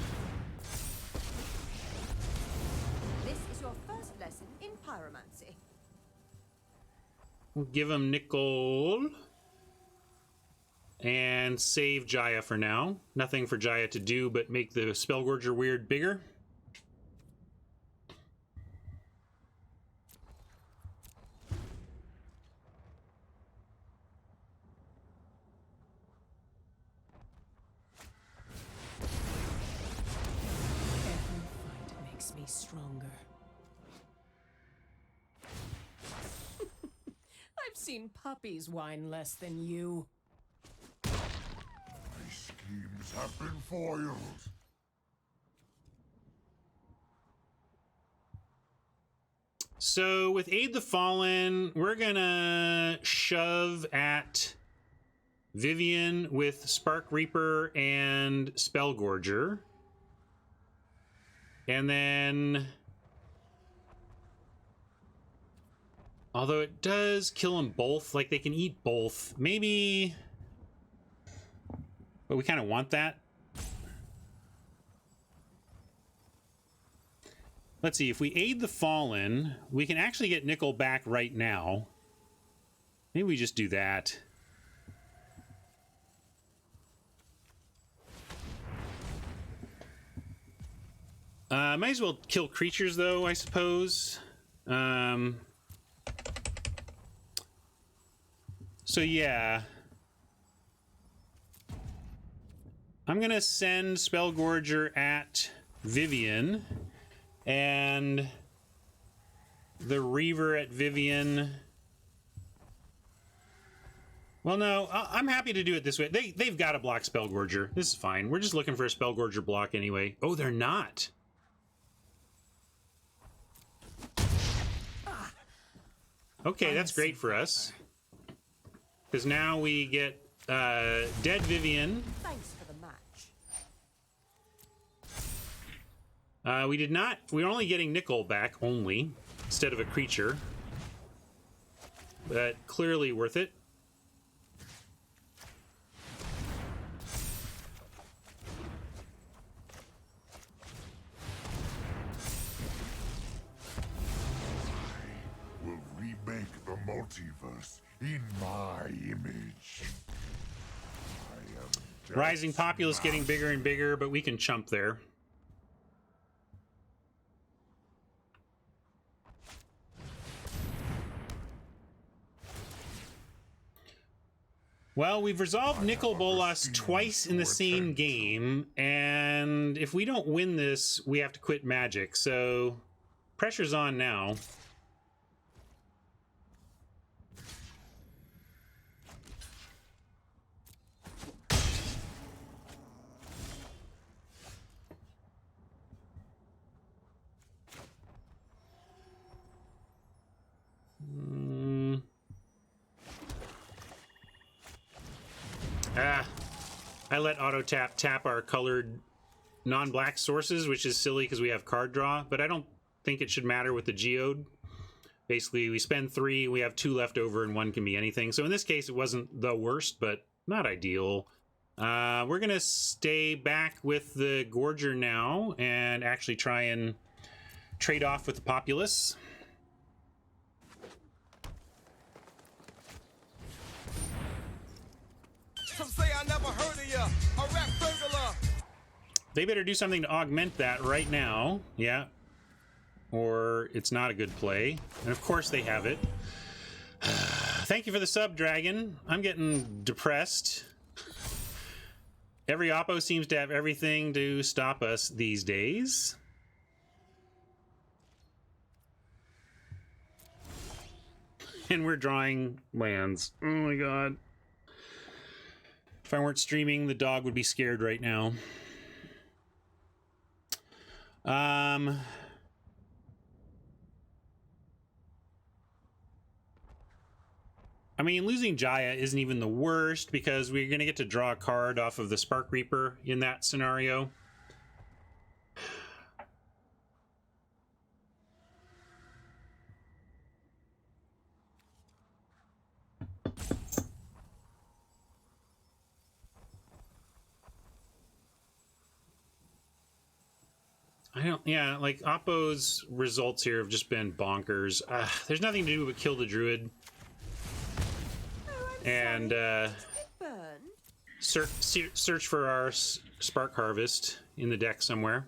This is your first lesson in pyromancy. We'll give them Nickel and save Jaya for now. Nothing for Jaya to do but make the Spellgorger weird bigger. Every fight makes me stronger. I've seen puppies whine less than you. My schemes have been foiled. So with Aid the Fallen, we're gonna shove at Vivian with Spark Reaper and Spellgorger. And then, although it does kill them both, like they can eat both, maybe, but we kind of want that. Let's see, if we Aid the Fallen, we can actually get Nickel back right now. Maybe we just do that. Might as well kill creatures, though, I suppose. So, yeah. I'm going to send Spellgorger at Vivian. And the Reaver at Vivian. Well, no, I'm happy to do it this way. They've got to block Spellgorger. This is fine. We're just looking for a Spellgorger block anyway. Oh, they're not. Okay, that's great for us. Because now we get dead Vivian. Thanks for the match. We did not. We're only getting Nickel back only instead of a creature. But clearly worth it. I will remake the multiverse in my image. I am Rising Populace getting bigger and bigger, but we can chump there. Well, we've resolved Nicol Bolas twice in the same game, and if we don't win this, we have to quit Magic, so pressure's on now. I let auto tap our colored non-black sources, which is silly because we have card draw, but I don't think it should matter with the Geode. Basically, we spend 3, we have 2 left over, and 1 can be anything. So in this case, it wasn't the worst, but not ideal. We're going to stay back with the Gorger now and actually try and trade off with the Populace. Some say I never heard of ya, a rap burglar. They better do something to augment that right now. Yeah. Or it's not a good play. And of course they have it. Thank you for the sub, Dragon. I'm getting depressed. Every Oppo seems to have everything to stop us these days. And we're drawing lands. Oh my god. If I weren't streaming, the dog would be scared right now. I mean, losing Jaya isn't even the worst because we're going to get to draw a card off of the Spark Reaper in that scenario. Yeah, like, Oppo's results here have just been bonkers. There's nothing to do but kill the Druid. And, Burn. search for our Spark Harvest in the deck somewhere.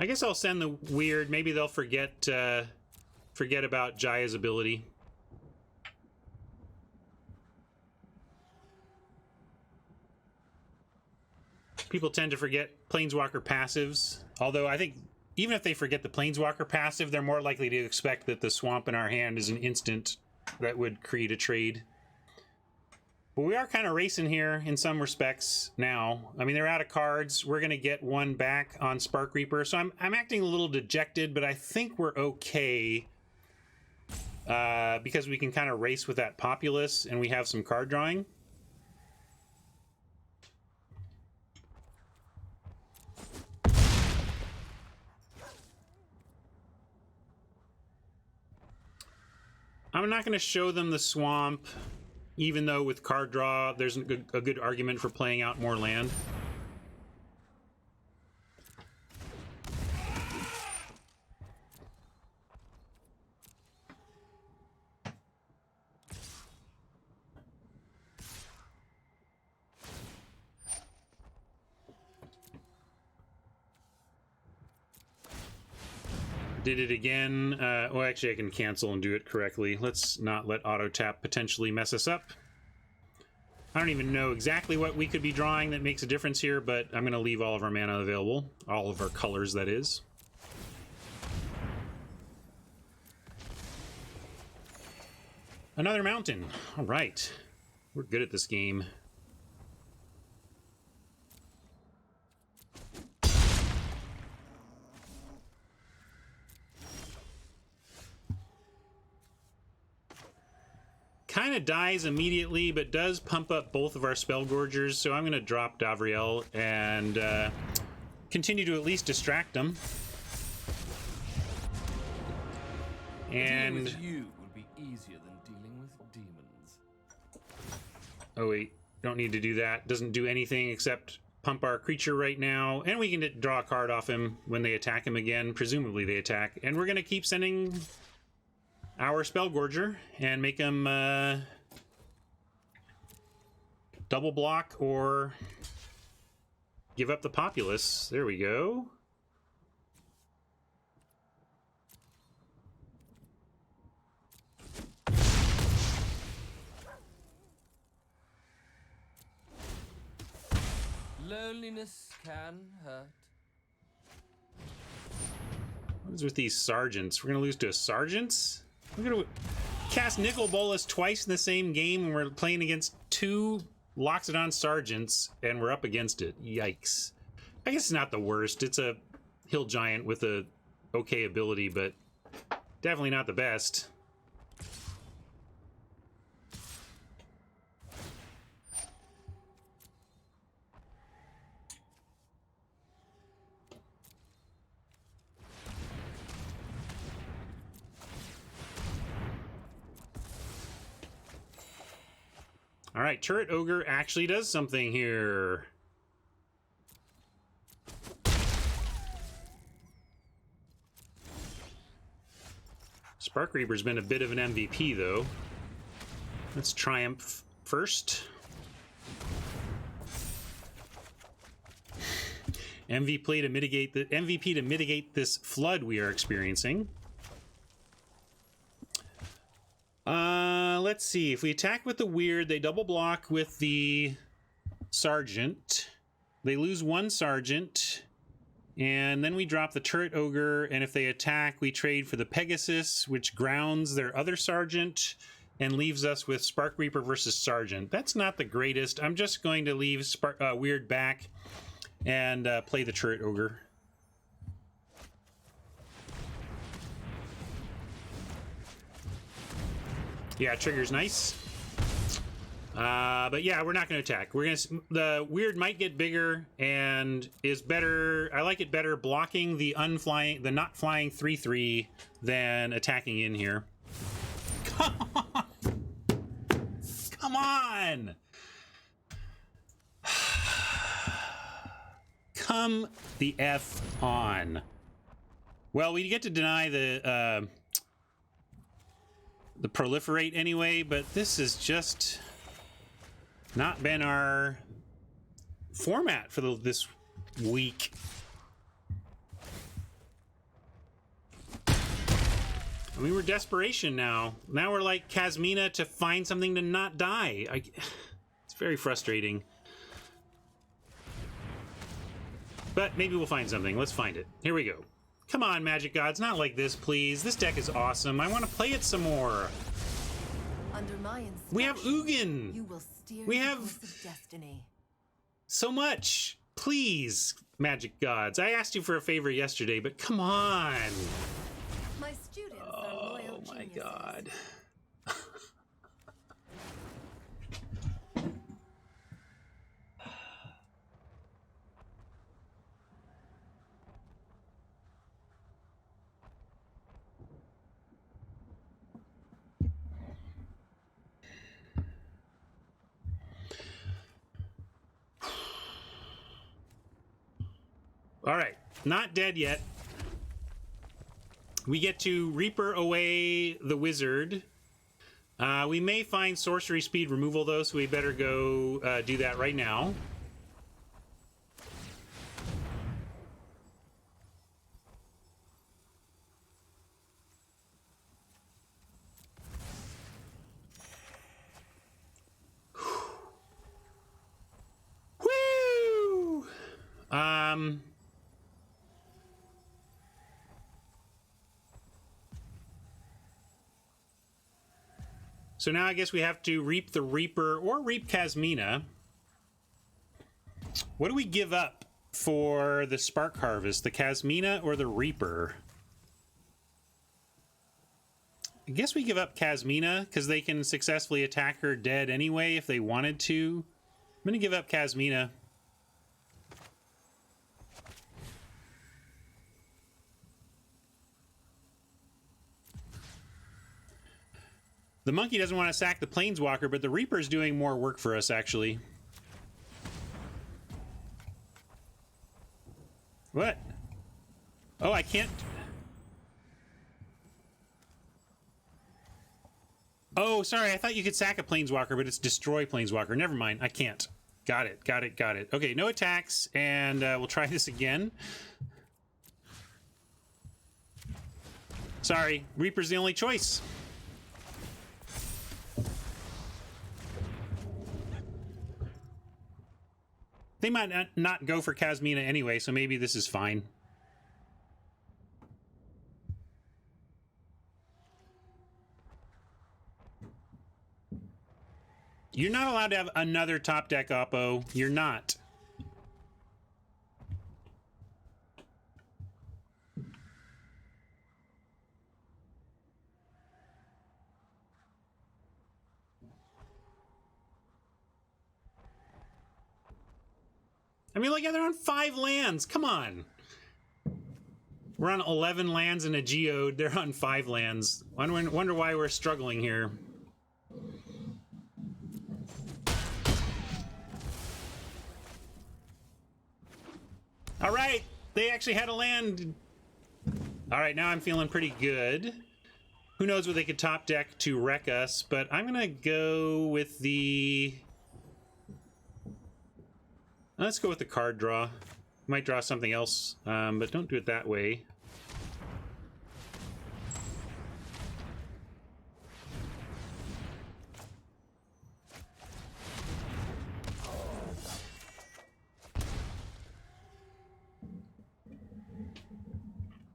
I guess I'll send the Weird. Maybe they'll forget about Jaya's ability. People tend to forget Planeswalker passives, although I think even if they forget the Planeswalker passive, they're more likely to expect that the swamp in our hand is an instant that would create a trade. But we are kind of racing here in some respects now. I mean, they're out of cards. We're going to get one back on Spark Reaper, so I'm acting a little dejected, but I think we're okay because we can kind of race with that Populace, and we have some card drawing. I'm not going to show them the swamp, even though with card draw, there's a good argument for playing out more land. Did it again. Well, actually, I can cancel and do it correctly. Let's not let auto tap potentially mess us up. I don't even know exactly what we could be drawing that makes a difference here, but I'm going to leave all of our mana available. All of our colors, that is. Another mountain. All right. We're good at this game. Kind of dies immediately, but does pump up both of our Spell Gorgers, so I'm going to drop Davriel and continue to at least distract them. And dealing with you would be easier than dealing with demons. Oh wait, don't need to do that. Doesn't do anything except pump our creature right now, and we can draw a card off him when they attack him again. Presumably they attack, and we're going to keep sending our Spell Gorger and make him double block or give up the Populace. There we go. Loneliness can hurt. What is with these Sergeants? We're going to lose to a Sergeants? We're going to cast Nicol Bolas twice in the same game, and we're playing against two Loxodon Sergeants, and we're up against it. Yikes. I guess it's not the worst. It's a Hill Giant with a okay ability, but definitely not the best. All right, Turret Ogre actually does something here. Spark Reaper's been a bit of an MVP, though. Let's Triumph first. MVP to mitigate this flood we are experiencing. Let's see. If we attack with the Weird, they double block with the Sergeant. They lose one Sergeant. And then we drop the Turret Ogre, and if they attack, we trade for the Pegasus, which grounds their other Sergeant and leaves us with Spark Reaper versus Sergeant. That's not the greatest. I'm just going to leave Weird back and play the Turret Ogre. Yeah, trigger's nice. But yeah, we're not going to attack. We're going to. The weird might get bigger and is better. I like it better blocking the not flying 3/3 than attacking in here. Come on! Come on! Come the F on. Well, we get to deny the proliferate anyway, but this is just not been our format for this week. I mean, we're desperation now. Now we're like Kasmina to find something to not die. It's very frustrating. But maybe we'll find something. Let's find it. Here we go. Come on, Magic Gods. Not like this, please. This deck is awesome. I want to play it some more. Under my instruction, We have Ugin. you will steer We the have- course of destiny. So much. Please, Magic Gods. I asked you for a favor yesterday, but come on. My students are loyal Oh my geniuses. god. All right, not dead yet. We get to Reaper away the wizard. We may find sorcery speed removal though, so we better go do that right now. Woo! So now I guess we have to reap the Reaper or reap Kasmina. What do we give up for the Spark Harvest? The Kasmina or the Reaper? I guess we give up Kasmina because they can successfully attack her dead anyway if they wanted to. I'm going to give up Kasmina. The monkey doesn't want to sack the Planeswalker, but the Reaper's doing more work for us, actually. What? Oh, I can't... Oh, sorry, I thought you could sack a Planeswalker, but it's destroy Planeswalker. Never mind, I can't. Got it, got it, got it. Okay, no attacks, and we'll try this again. Sorry, Reaper's the only choice. They might not go for Kasmina anyway, so maybe this is fine. You're not allowed to have another top deck oppo. You're not. I mean, look, they're on 5 lands. Come on. We're on 11 lands and a geode. They're on 5 lands. Wonder why we're struggling here. All right. They actually had a land. All right, now I'm feeling pretty good. Who knows what they could top deck to wreck us, but I'm going to go with the... Let's go with the card draw. Might draw something else, but don't do it that way.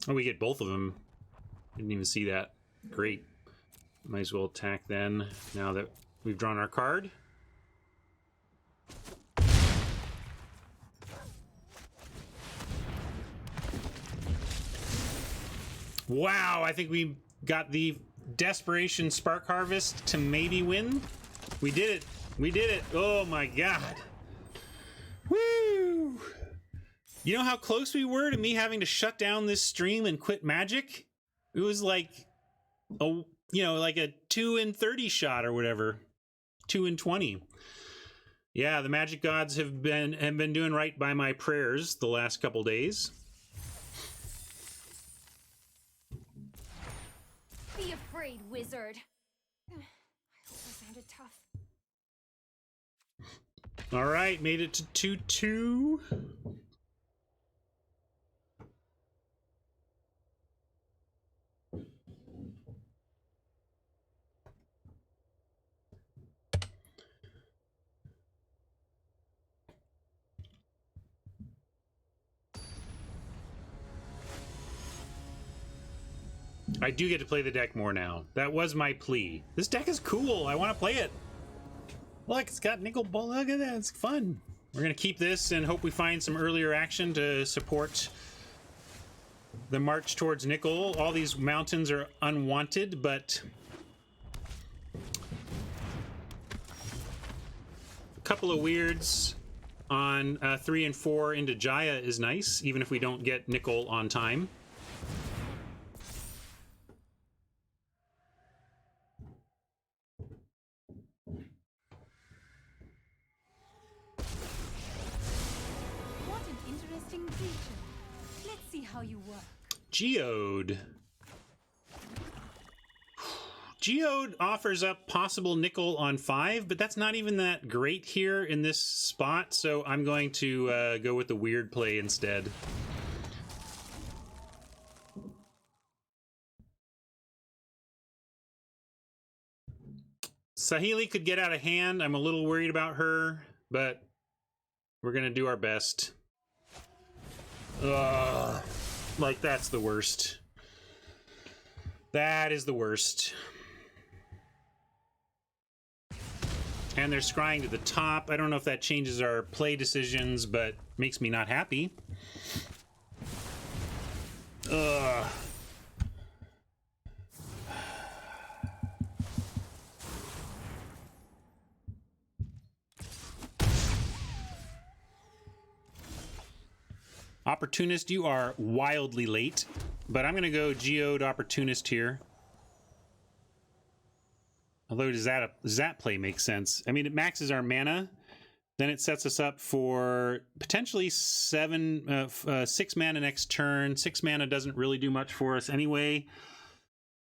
Oh, we get both of them. Didn't even see that. Great. Might as well attack then, now that we've drawn our card. Wow, I think we got the Desperation Spark Harvest to maybe win. We did it. We did it. Oh my god. Woo! You know how close we were to me having to shut down this stream and quit Magic? It was like a, like a 2 in 30 shot or whatever. 2 in 20. Yeah, the Magic gods have been doing right by my prayers the last couple days. Be afraid, wizard. I hope I sounded tough. All right, made it to 2-2. I do get to play the deck more now. That was my plea. This deck is cool. I want to play it. Look, it's got nickel ball. Look at that. It's fun. We're going to keep this and hope we find some earlier action to support the march towards nickel. All these mountains are unwanted, but a couple of weirds on 3 and 4 into Jaya is nice, even if we don't get nickel on time. Let's see how you work. Geode. Geode offers up possible nickel on 5, but that's not even that great here in this spot, so I'm going to go with the weird play instead. Saheeli could get out of hand. I'm a little worried about her, but we're going to do our best. Like, that's the worst. That is the worst. And they're scrying to the top. I don't know if that changes our play decisions, but makes me not happy. Ugh. Opportunist, you are wildly late, but I'm going to go Geode Opportunist here. Although, does that play make sense? I mean, it maxes our mana, then it sets us up for potentially 6 mana next turn. 6 mana doesn't really do much for us anyway.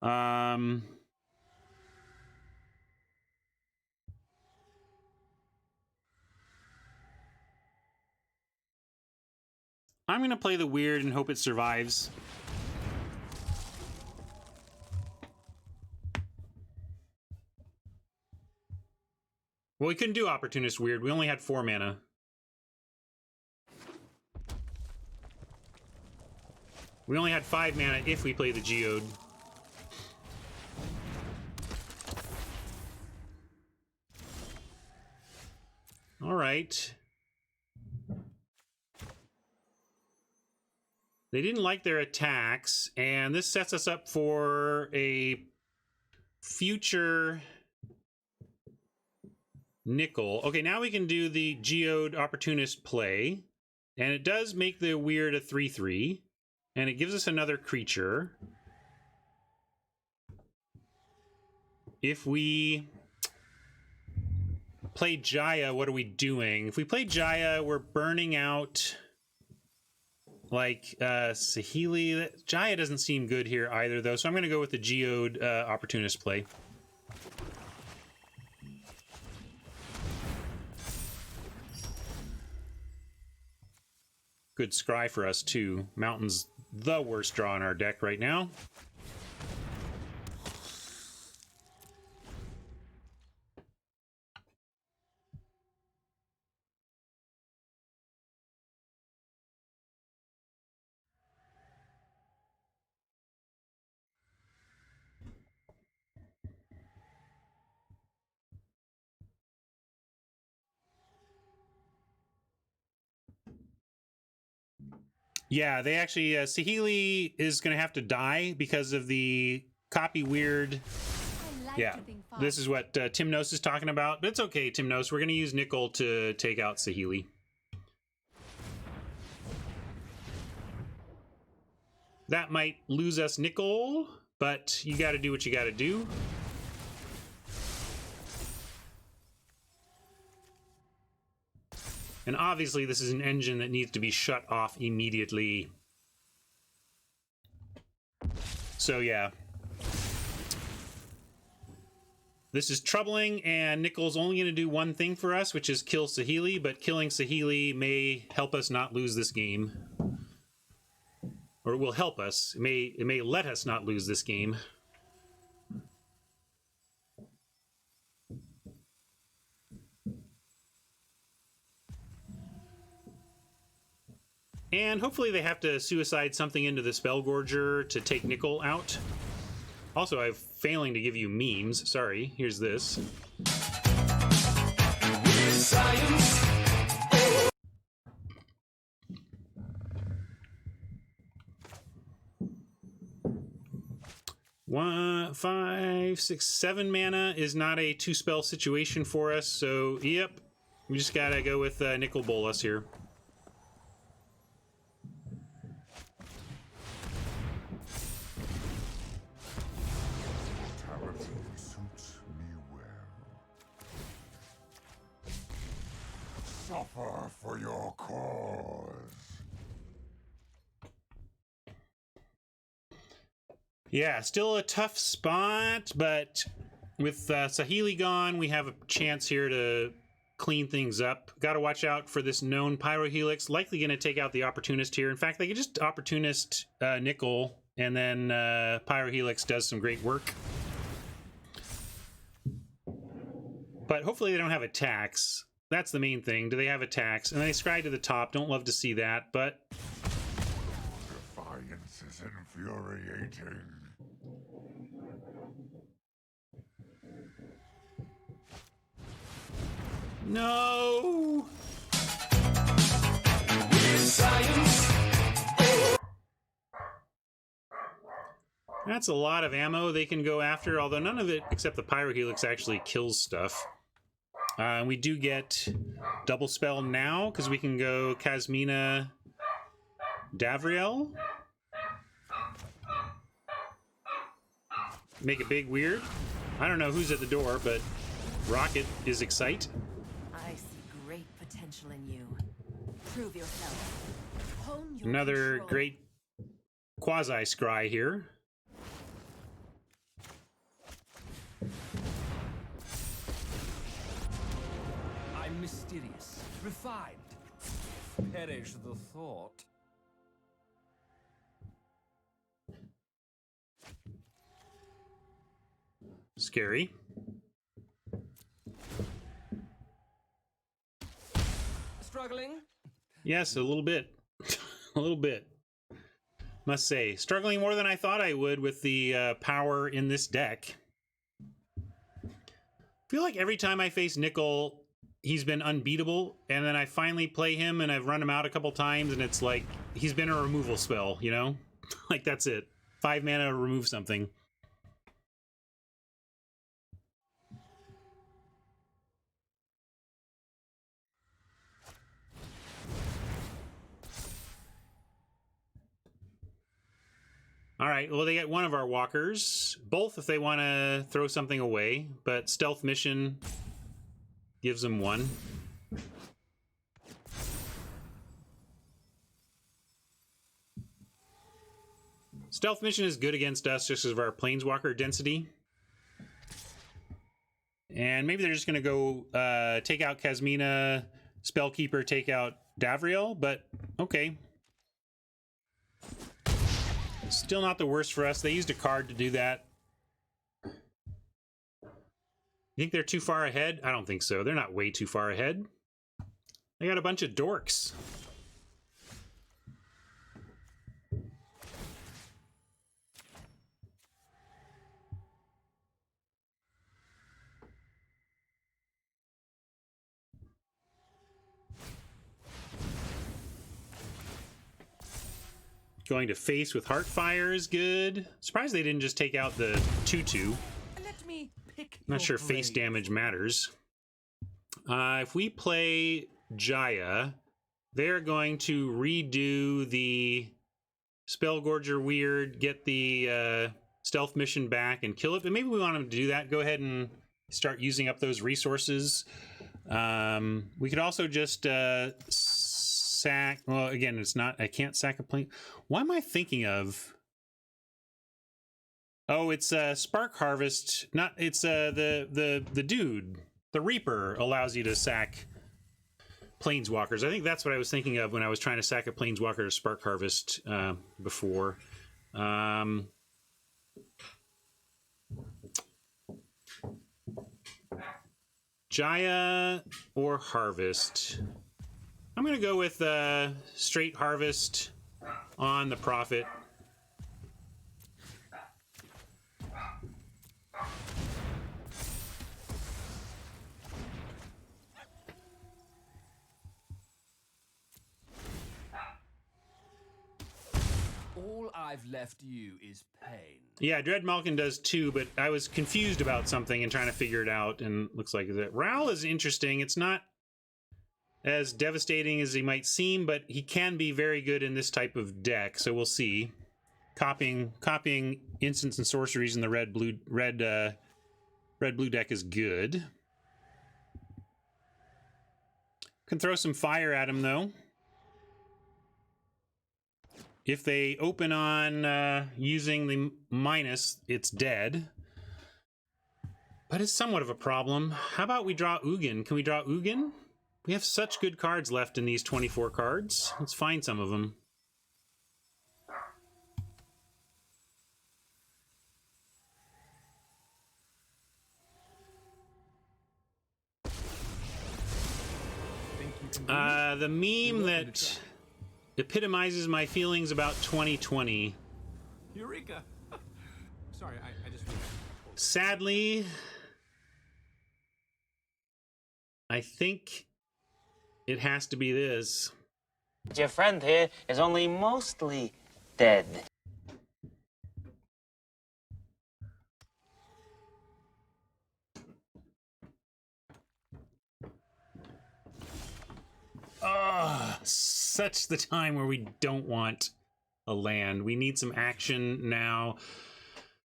I'm going to play the weird and hope it survives. Well, we couldn't do Opportunist Weird. We only had 4 mana. We only had 5 mana if we play the Geode. All right. They didn't like their attacks, and this sets us up for a future nickel. Okay, now we can do the Geode Opportunist play, and it does make the weird a 3/3, and it gives us another creature. If we play Jaya, what are we doing? If we play Jaya, we're burning out like Saheeli. Jaya doesn't seem good here either, though, so I'm going to go with the Geode Opportunist play. Good scry for us, too. Mountain's the worst draw in our deck right now. Yeah, they actually, Saheeli is going to have to die because of the copy weird. I like Yeah, to think fast. this is what Timnos is talking about. But it's okay, Timnos. We're going to use Nickel to take out Saheeli. That might lose us Nickel, but you got to do what you got to do. And obviously, this is an engine that needs to be shut off immediately. So, yeah. This is troubling, and Nickel's only going to do one thing for us, which is kill Saheeli, but killing Saheeli may help us not lose this game. Or it will help us. It may let us not lose this game. And hopefully they have to suicide something into the Spellgorger to take Nickel out. Also, I'm failing to give you memes. Sorry, here's this. Science. 1, 5, 6, 7 mana is not a 2-spell situation for us, so yep. We just gotta go with Nickel Bolas here. Mortality suits me well. Suffer for your cause. Yeah, still a tough spot, but with Saheeli gone, we have a chance here to clean things up. Got to watch out for this known Pyrohelix. Likely going to take out the Opportunist here. In fact, they could just Opportunist Nickel, and then Pyrohelix does some great work. But hopefully they don't have attacks. That's the main thing. Do they have attacks? And they scry to the top. Don't love to see that, but... Defiance is infuriating. No! Science. That's a lot of ammo they can go after, although none of it, except the Pyrohelix, actually kills stuff. We do get double spell now, because we can go Kasmina Davriel. Make it big weird. I don't know who's at the door, but Rocket is excite. I see great potential in you. Prove yourself. Hone your Another control. great quasi-scry here. I'm mysterious, refined. Perish the thought. Scary. Struggling? Yes, a little bit. A little bit. Must say, struggling more than I thought I would with the power in this deck. Feel like every time I face Nickel, he's been unbeatable, and then I finally play him and I've run him out a couple times, and it's like he's been a removal spell, you know? Like, that's it. 5 mana to remove something. All right, well, they get one of our walkers. Both if they want to throw something away, but Stealth Mission gives them one. Stealth Mission is good against us just because of our Planeswalker density. And maybe they're just going to go take out Kasmina, Spellkeeper, take out Davriel, but okay. Still not the worst for us. They used a card to do that. You think they're too far ahead? I don't think so. They're not way too far ahead. They got a bunch of dorks. Going to face with Heartfire is good. Surprised they didn't just take out the 2/2. Let me pick Not your sure face brain. damage matters. If we play Jaya, they're going to redo the Spellgorger Weird, get the stealth mission back, and kill it. But maybe we want them to do that. Go ahead and start using up those resources. We could also just sack. Well, again, it's not. I can't sack a plane. What am I thinking of? Oh, it's Spark Harvest. Not. It's the dude. The Reaper allows you to sack Planeswalkers. I think that's what I was thinking of when I was trying to sack a Planeswalker to Spark Harvest before. Jaya or Harvest? I'm going to go with straight Harvest on the Prophet. All I've left you is pain. Yeah, Dread Malkin does too, but I was confused about something and trying to figure it out, and looks like that. Ral is interesting. It's not as devastating as he might seem, but he can be very good in this type of deck, so we'll see. Copying instants and sorceries in the red blue deck is good. Can throw some fire at him though. If they open on using the minus, it's dead. But it's somewhat of a problem. How about we draw Ugin? Can we draw Ugin? We have such good cards left in these 24 cards. Let's find some of them. The meme that epitomizes my feelings about 2020. Eureka! Sorry, I just... Sadly, I think it has to be this. Your friend here is only mostly dead. Such the time where we don't want a land. We need some action now.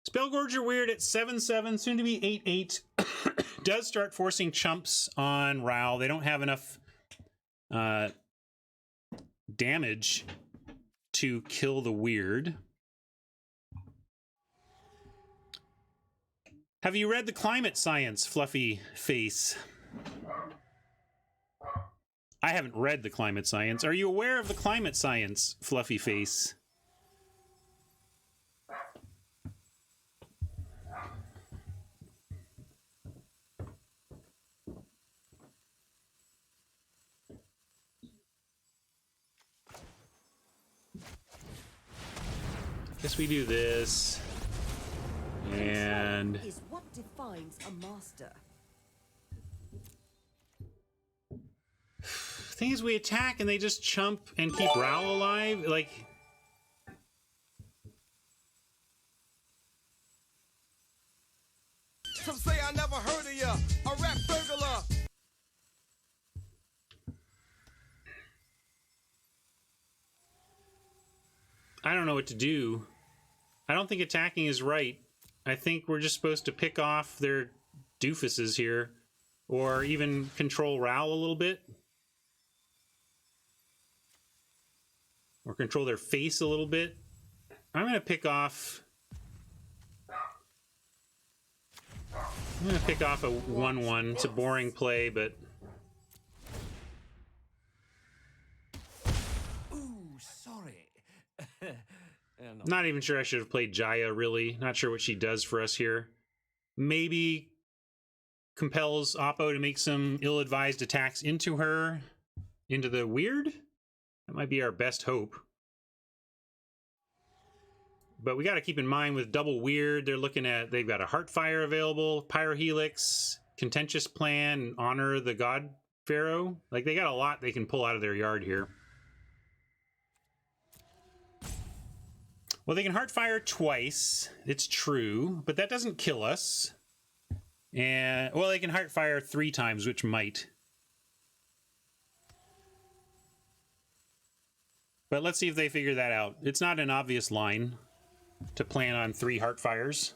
Spellgorger Weird at 7/7, soon to be 8/8, does start forcing chumps on Ral. They don't have enough damage to kill the Weird. Have you read the climate science, Fluffy Face? I haven't read the climate science. Are you aware of the climate science, Fluffy Face? Guess we do this. And Is what defines a master. thing is, we attack and they just chump and keep Ral alive. Like, Some say I never heard of ya, a rap burglar. I don't know what to do. I don't think attacking is right. I think we're just supposed to pick off their doofuses here, or even control Ral a little bit. Or control their face a little bit. I'm going to pick off... I'm going to pick off a 1/1. It's a boring play, but... Ooh, sorry. Not even sure I should have played Jaya, really. Not sure what she does for us here. Maybe compels Oppo to make some ill-advised attacks into her. Into the Weird? That might be our best hope. But we got to keep in mind with double Weird, they're looking at, they've got a Heartfire available, Pyrohelix, Contentious Plan, and Honor the God Pharaoh. Like, they got a lot they can pull out of their yard here. Well, they can Heartfire twice. It's true, but that doesn't kill us. And, well, they can Heartfire 3 times, which might. But let's see if they figure that out. It's not an obvious line to plan on 3 Heartfires.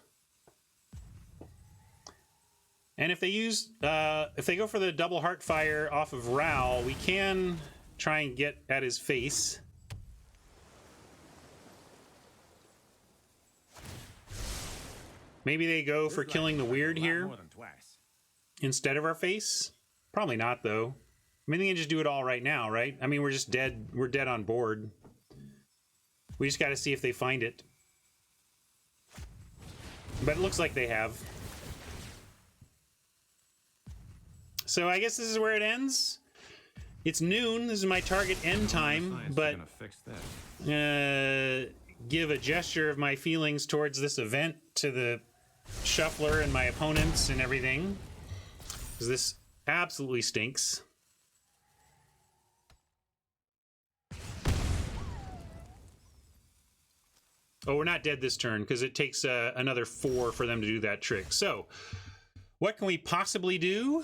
And if they use, if they go for the double Heartfire off of Ral, we can try and get at his face. Maybe they go for killing the weird here instead of our face. Probably not, though. I mean, they can just do it all right now, right? I mean, we're just dead. We're dead on board. We just got to see if they find it. But it looks like they have. So I guess this is where it ends. It's noon. This is my target end time. But give a gesture of my feelings towards this event to the shuffler and my opponents and everything. Because this absolutely stinks. Oh, we're not dead this turn because it takes another 4 for them to do that trick. So, what can we possibly do?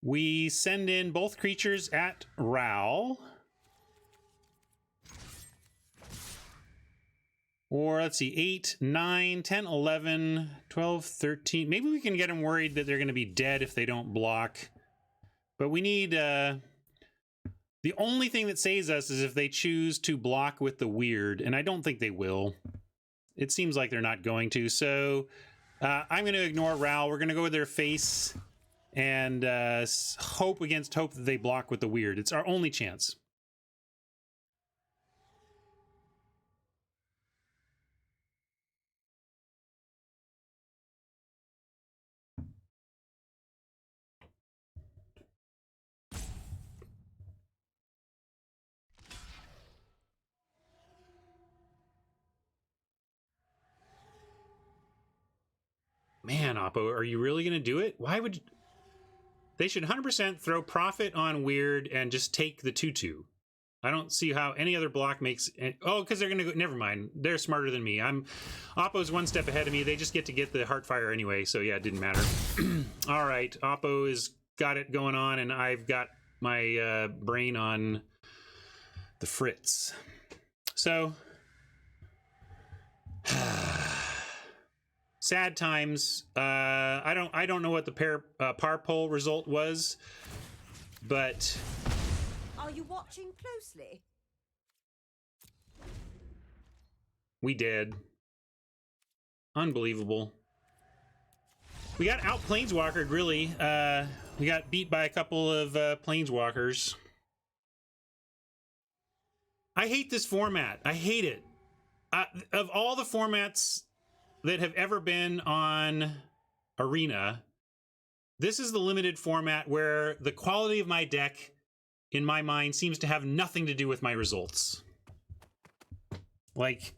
We send in both creatures at Ral. Or, let's see, 8, 9, 10, 11, 12, 13. Maybe we can get them worried that they're going to be dead if they don't block. But we need... the only thing that saves us is if they choose to block with the weird, and I don't think they will. It seems like they're not going to, so I'm going to ignore Ral. We're going to go with their face and hope against hope that they block with the weird. It's our only chance. Man, Oppo, are you really going to do it? Why would... They should 100% throw profit on weird and just take the 2/2. I don't see how any other block makes... Oh, because they're going to go... Never mind. They're smarter than me. Oppo's one step ahead of me. They just get the Heartfire anyway, so yeah, it didn't matter. All right, Oppo has got it going on, and I've got my brain on the fritz. So... Sad times. I don't know what the par poll result was, but Are you watching closely? we did. Unbelievable. We got out planeswalkered, really. We got beat by a couple of planeswalkers. I hate this format. I hate it. Of all the formats that have ever been on Arena, this is the limited format where the quality of my deck, in my mind, seems to have nothing to do with my results. Like,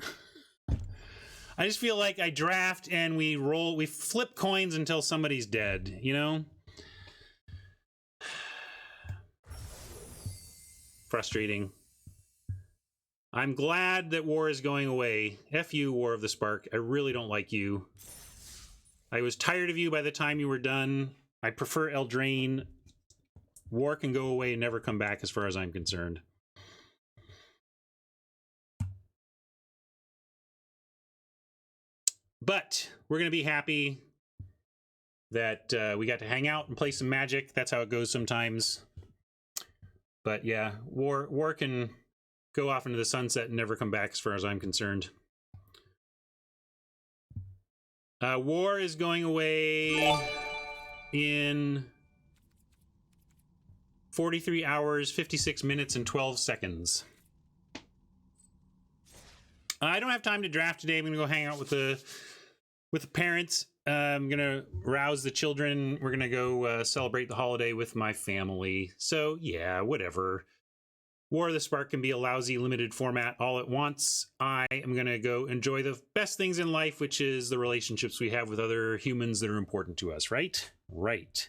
I just feel like I draft and we flip coins until somebody's dead, you know? Frustrating. I'm glad that war is going away. F you, War of the Spark. I really don't like you. I was tired of you by the time you were done. I prefer Eldraine. War can go away and never come back as far as I'm concerned. But we're going to be happy that we got to hang out and play some Magic. That's how it goes sometimes. But yeah, war can go off into the sunset and never come back as far as I'm concerned. War is going away in 43 hours, 56 minutes, and 12 seconds. I don't have time to draft today. I'm going to go hang out with the parents. I'm going to rouse the children. We're going to go celebrate the holiday with my family. So, yeah, whatever. War of the Spark can be a lousy limited format all at once. I am going to go enjoy the best things in life, which is the relationships we have with other humans that are important to us, right? Right.